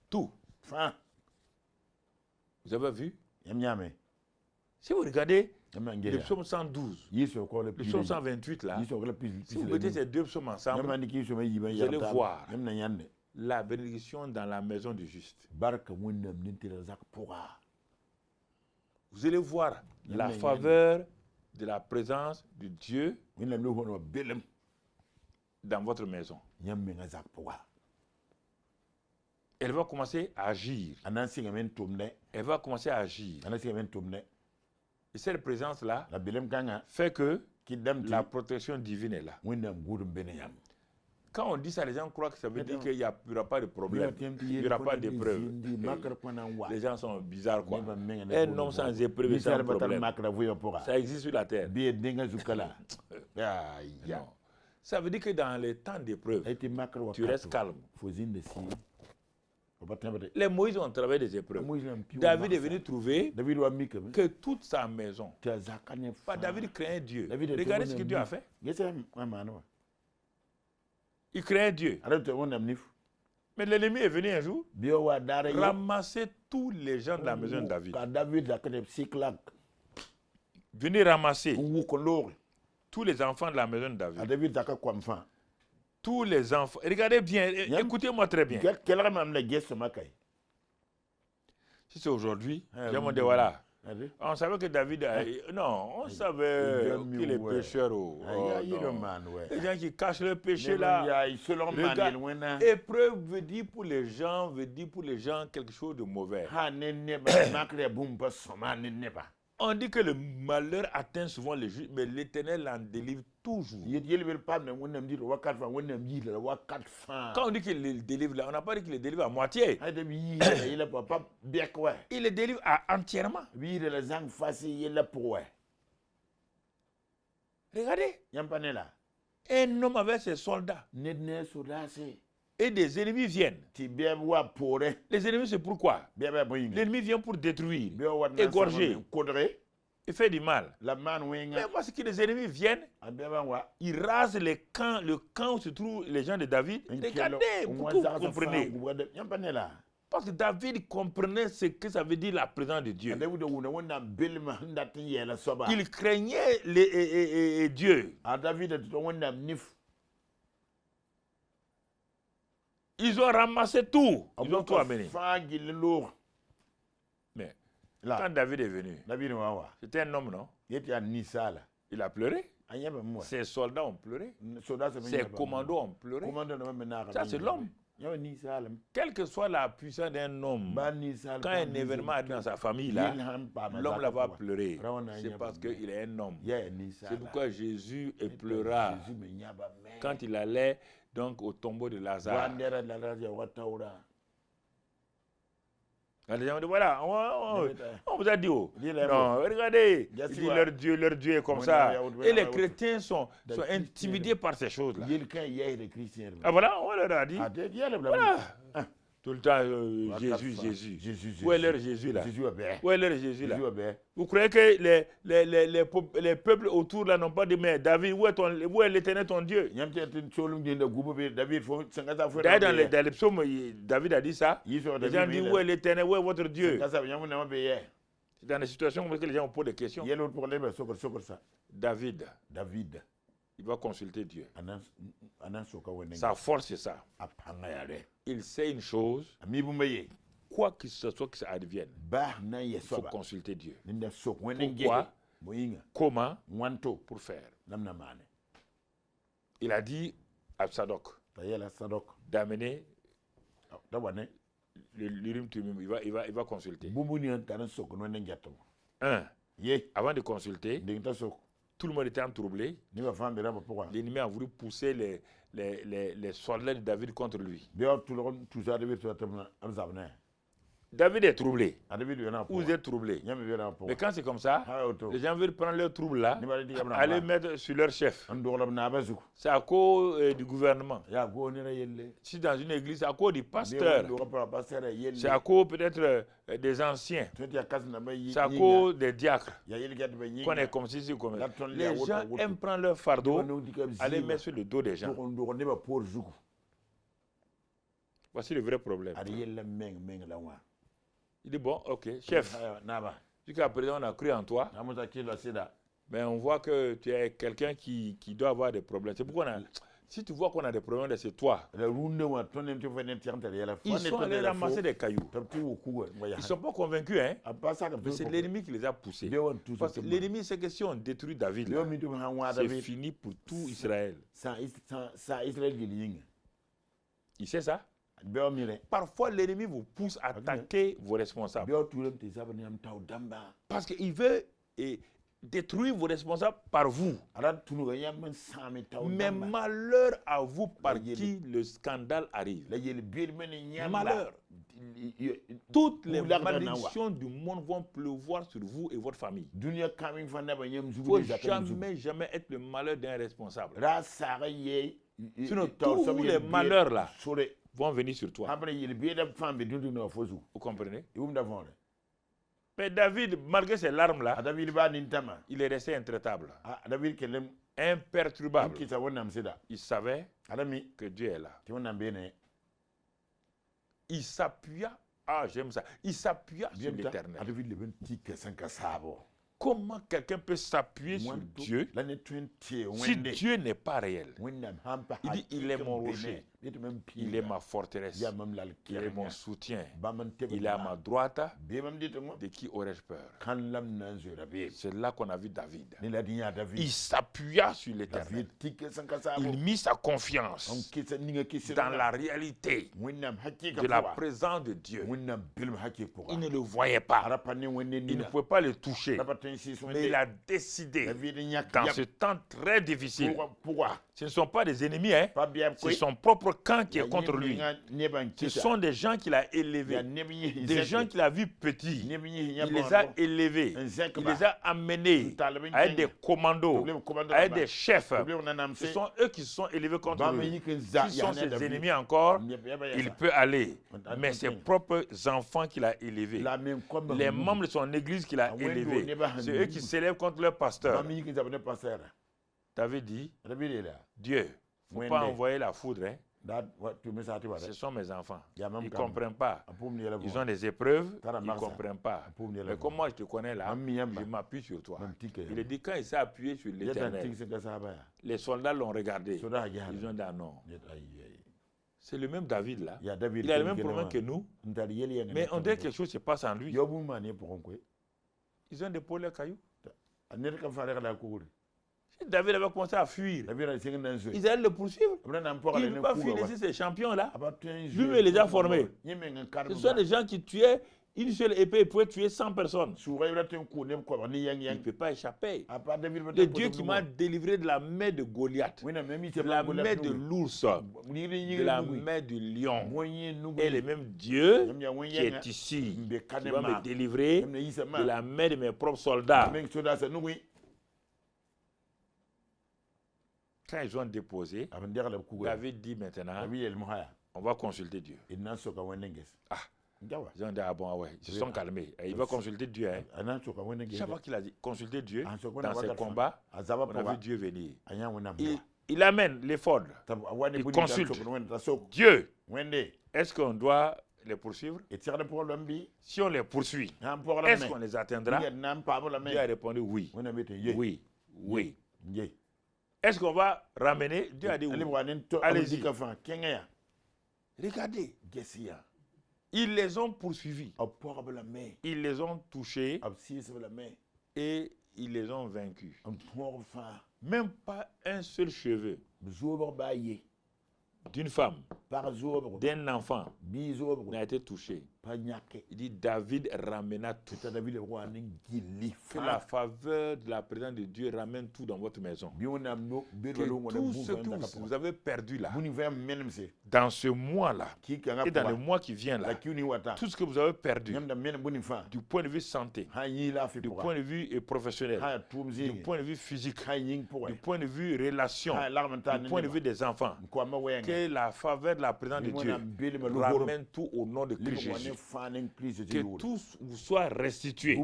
Tout. Vous avez vu? Si vous regardez le psaume 112, le psaume 128 là, si vous mettez ces deux psaumes ensemble, vous allez voir la bénédiction dans la maison du juste. Vous allez voir la faveur de la présence de Dieu dans votre maison. Elle va commencer à agir. Elle va commencer à agir. Et cette présence-là fait que la protection divine est là. Quand on dit ça, les gens croient que ça veut dire qu'il n'y aura pas de problème, il n'y aura pas d'épreuve. Les gens sont bizarres, quoi. Un homme sans épreuve et sans problème. Ça existe sur la terre. Non. Ça veut dire que dans les temps d'épreuve, tu restes calme. Les Moïse ont travaillé des épreuves. David est venu trouver que toute sa maison, David craignait Dieu. Regardez ce que Dieu a fait. Il craignait Dieu. Mais l'ennemi est venu un jour ramasser tous les gens de la maison de David. Venir ramasser tous les enfants de la maison de David. Tous les enfants. Regardez bien, écoutez-moi très bien. Si c'est aujourd'hui, je me dis voilà. On savait que David non, on savait qu'il est pécheur. Les gens qui cachent le péché là. Épreuve veut dire pour les gens quelque chose de mauvais. On dit que le malheur atteint souvent les justes, mais l'Éternel en délivre toujours. Quand on dit qu'il les délivre là, on n'a pas dit qu'il les délivre à moitié. Il les délivre entièrement. Regardez. Un homme avec ses soldats. Et des ennemis viennent. Les ennemis, c'est pourquoi? L'ennemi vient pour détruire, égorger, et faire du mal. Mais parce que les ennemis viennent, ils rasent le camp où se trouvent les gens de David. Regardez, vous comprenez. Parce que David comprenait ce que ça veut dire la présence de Dieu. Il craignait Dieu. Ils ont ramassé tout. Ils ont tout amené. Mais quand David est venu, c'était un homme, non? Il a pleuré. Ses soldats ont pleuré. Ses commandos ont pleuré. Ça, c'est l'homme. Quelle que soit la puissance d'un homme, quand un événement arrive dans sa famille, l'homme là va pleurer. C'est parce qu'il est un homme. C'est pourquoi Jésus pleura quand il allait donc au tombeau de Lazare. Voilà, on vous a dit, oh, non, regardez, il dit leur Dieu est comme ça. Et les chrétiens sont intimidés par ces choses-là. Ah voilà, on leur a dit. Voilà. Tout le temps, Jésus. Où est leur Jésus là? Où est leur Jésus là? Vous croyez que les peuples autour là n'ont pas dit, mais David, où est l'Éternel ton Dieu? D'ailleurs, dans les psaumes, David a dit ça. Les gens disent, où est l'Éternel, où est votre Dieu? Dans les situations où les gens posent des questions. David. Il va consulter Dieu. Sa force, c'est ça. Il sait une chose. Quoi que ce soit que ça advienne, il faut consulter Dieu. Pourquoi? Comment? Pour faire. Il a dit à Sadok d'amener l'Urim Tumim. Il va consulter. Avant de consulter, tout le monde était troublé. L'ennemi a voulu pousser les soldats de David contre lui. David est troublé. Vous êtes troublé. Mais quand c'est comme ça, les gens veulent prendre leur trouble là, aller mettre sur leur chef. C'est à cause du gouvernement. Si dans une église, c'est à cause du pasteur. C'est à cause peut-être des anciens. C'est à cause des diacres. Qu'on est comme si, comme ça. Les gens aiment prendre leur fardeau, aller mettre sur le dos des gens. Voici le vrai problème. Il dit, bon, ok, chef, jusqu'à présent on a cru en toi, mais on voit que tu es quelqu'un qui doit avoir des problèmes. C'est pourquoi si tu vois qu'on a des problèmes, c'est toi. Ils sont allés ramasser des cailloux. Ils ne sont pas convaincus, hein? Mais c'est l'ennemi qui les a poussés. Parce que l'ennemi, c'est que si on détruit David, c'est fini pour tout Israël. Il sait ça? Parfois, l'ennemi vous pousse à attaquer vos responsables. Parce qu'il veut détruire vos responsables par vous. Mais malheur à vous par qui le scandale arrive. Malheur. Toutes les malédictions du monde vont pleuvoir sur vous et votre famille. Il ne faut jamais être le malheur d'un responsable. Sinon, tous les malheurs là vont venir sur toi. Vous comprenez? Mais David, malgré ses larmes là, il est resté intraitable. Imperturbable. Il savait que Dieu est là. Il s'appuya, j'aime ça, il s'appuya sur l'Éternel. Comment quelqu'un peut s'appuyer sur Dieu si Dieu n'est pas réel? Il dit, il est mon rocher, il est ma forteresse, il est mon soutien, il est à ma droite, de qui aurais-je peur? C'est là qu'on a vu David. Il s'appuya sur l'Éternel. Il mit sa confiance dans la réalité de la présence de Dieu. Il ne le voyait pas. Il ne pouvait pas le toucher. Mais il a décidé, dans ce temps très difficile, ce ne sont pas des ennemis, hein? C'est son propre camp qui est contre lui. Ce sont des gens qu'il a élevés, des gens qu'il a vus petits. Il les a élevés, il les a amenés avec des commandos, avec des chefs. Ce sont eux qui se sont élevés contre lui. S'ils sont ses ennemis encore, il peut aller. Mais ses propres enfants qu'il a élevés, les membres de son église qu'il a élevés, c'est eux qui s'élèvent contre leur pasteur. David dit, Dieu, il ne faut pas envoyer la foudre. Hein? Ce sont mes enfants. Ils ne comprennent pas. Ils ont des épreuves, ils ne comprennent pas. Mais comme moi je te connais là, je m'appuie sur toi. Il a dit quand il s'est appuyé sur l'Éternel, les soldats l'ont regardé. Ils ont dit ah non. C'est le même David là. Il a le même problème que nous. Mais on dirait que quelque chose se passe en lui. Ils ont déposé les cailloux. David avait commencé à fuir. Ils allaient le poursuivre. Il ne peut pas fuir laisser ces champions-là. Lui, il les a formés. Ce sont des gens qui tuaient une seule épée, il pouvait tuer 100 personnes. Il ne peut pas échapper. Le Dieu qui m'a délivré de la main de Goliath, de la main de l'ours, de la main du lion, est le même Dieu qui est ici, qui va me délivrer de la main de mes propres soldats. Quand ils ont déposé, David dit maintenant, on va consulter Dieu. Ah, ils ont dit, ah bon, ouais, ils se sont calmés. Et il va consulter Dieu. Hein. Chaque fois qu'il a dit consulter Dieu, dans ses combats, on a vu Dieu venir. Il amène l'éphod. Il consulte. Dieu, est-ce qu'on doit les poursuivre? Si on les poursuit, est-ce qu'on les atteindra? Dieu a répondu oui. Oui. Oui. Est-ce qu'on va ramener? Dieu a dit oui. Allez-y. Regardez. Ils les ont poursuivis. Ils les ont touchés. Et ils les ont vaincus. Même pas un seul cheveu d'une femme, d'un enfant n'a été touché. Il dit David ramena tout. Que la faveur de la présence de Dieu ramène tout dans votre maison. Que tout ce que vous avez perdu là, dans ce mois-là, et dans le mois qui vient là, tout ce que vous avez perdu, du point de vue santé, du point de vue professionnel, du point de vue physique, du point de vue relation, du point de vue des enfants, que la faveur de la présence de Dieu ramène tout au nom de Christ Jésus. Que tout vous soit restitué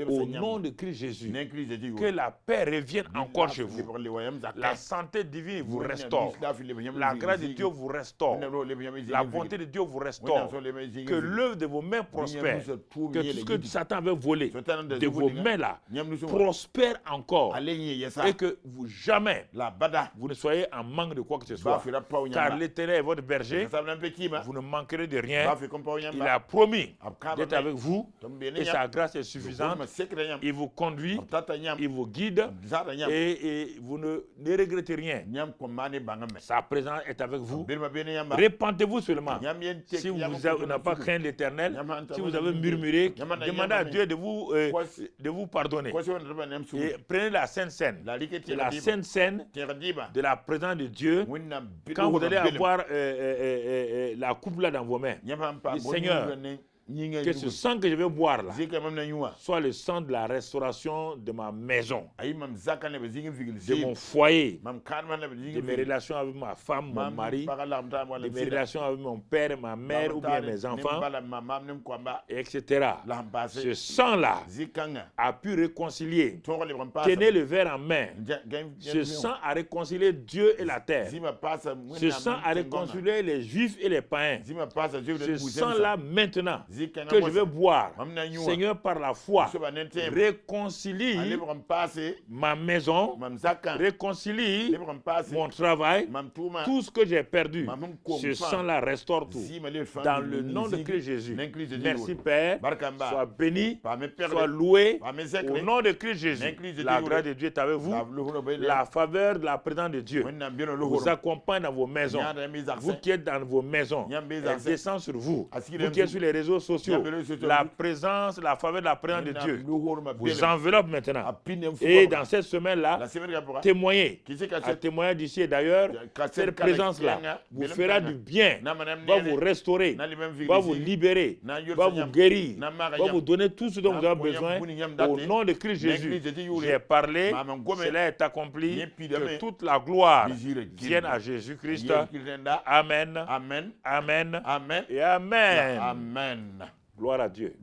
au nom de Christ Jésus. Que la paix revienne encore chez vous. La santé divine vous restaure. La grâce de Dieu vous restaure. La bonté de Dieu vous restaure. Que l'œuvre de vos mains prospère. Que tout ce que Satan avait volé de vos mains là prospère encore. Et que vous jamais vous ne soyez en manque de quoi que ce soit. Car l'Éternel est votre berger. Vous ne manquerez de rien. Il a promis d'être avec vous et sa grâce est suffisante. Il vous conduit, il vous guide et vous ne regrettez rien. Sa présence est avec vous. Répentez-vous seulement. Si vous n'avez pas craint l'Éternel, si vous avez murmuré, demandez à Dieu de vous pardonner. Et prenez la Sainte Seine. La Sainte Seine de la présence de Dieu. Quand vous allez avoir la coupe là dans vos mains, Seigneur, que ce sang que je vais boire là soit le sang de la restauration de ma maison, de mon foyer, de mes relations avec ma femme, mon mari, de mes relations avec mon père, ma mère ou bien mes enfants, etc. Ce sang-là a pu réconcilier. Tenez le verre en main. Ce sang a réconcilié Dieu et la terre. Ce sang a réconcilié les Juifs et les païens. Ce sang-là maintenant que je vais boire, Seigneur, par la foi, réconcilie ma maison, réconcilie mon travail, tout ce que j'ai perdu. Ce sang-là restaure tout. Dans le nom de Christ Jésus. Merci Père. Sois béni, sois loué. Au nom de Christ Jésus. La grâce de Dieu est avec vous. La faveur de la présence de Dieu vous accompagne dans vos maisons. Vous qui êtes dans vos maisons, elle descend sur vous. Vous qui êtes sur les réseaux sociaux, la présence, la faveur de la présence de Dieu vous enveloppe maintenant. Et dans cette semaine-là, témoignez. À témoigner d'ici et d'ailleurs, cette présence-là vous fera du bien, va vous restaurer, va vous libérer, va vous guérir, va vous donner tout ce dont vous avez besoin. Au nom de Christ Jésus, j'ai parlé, cela est accompli, que toute la gloire vienne à Jésus-Christ. Amen. Amen. Amen. Et Amen. Amen. Gloire à Dieu.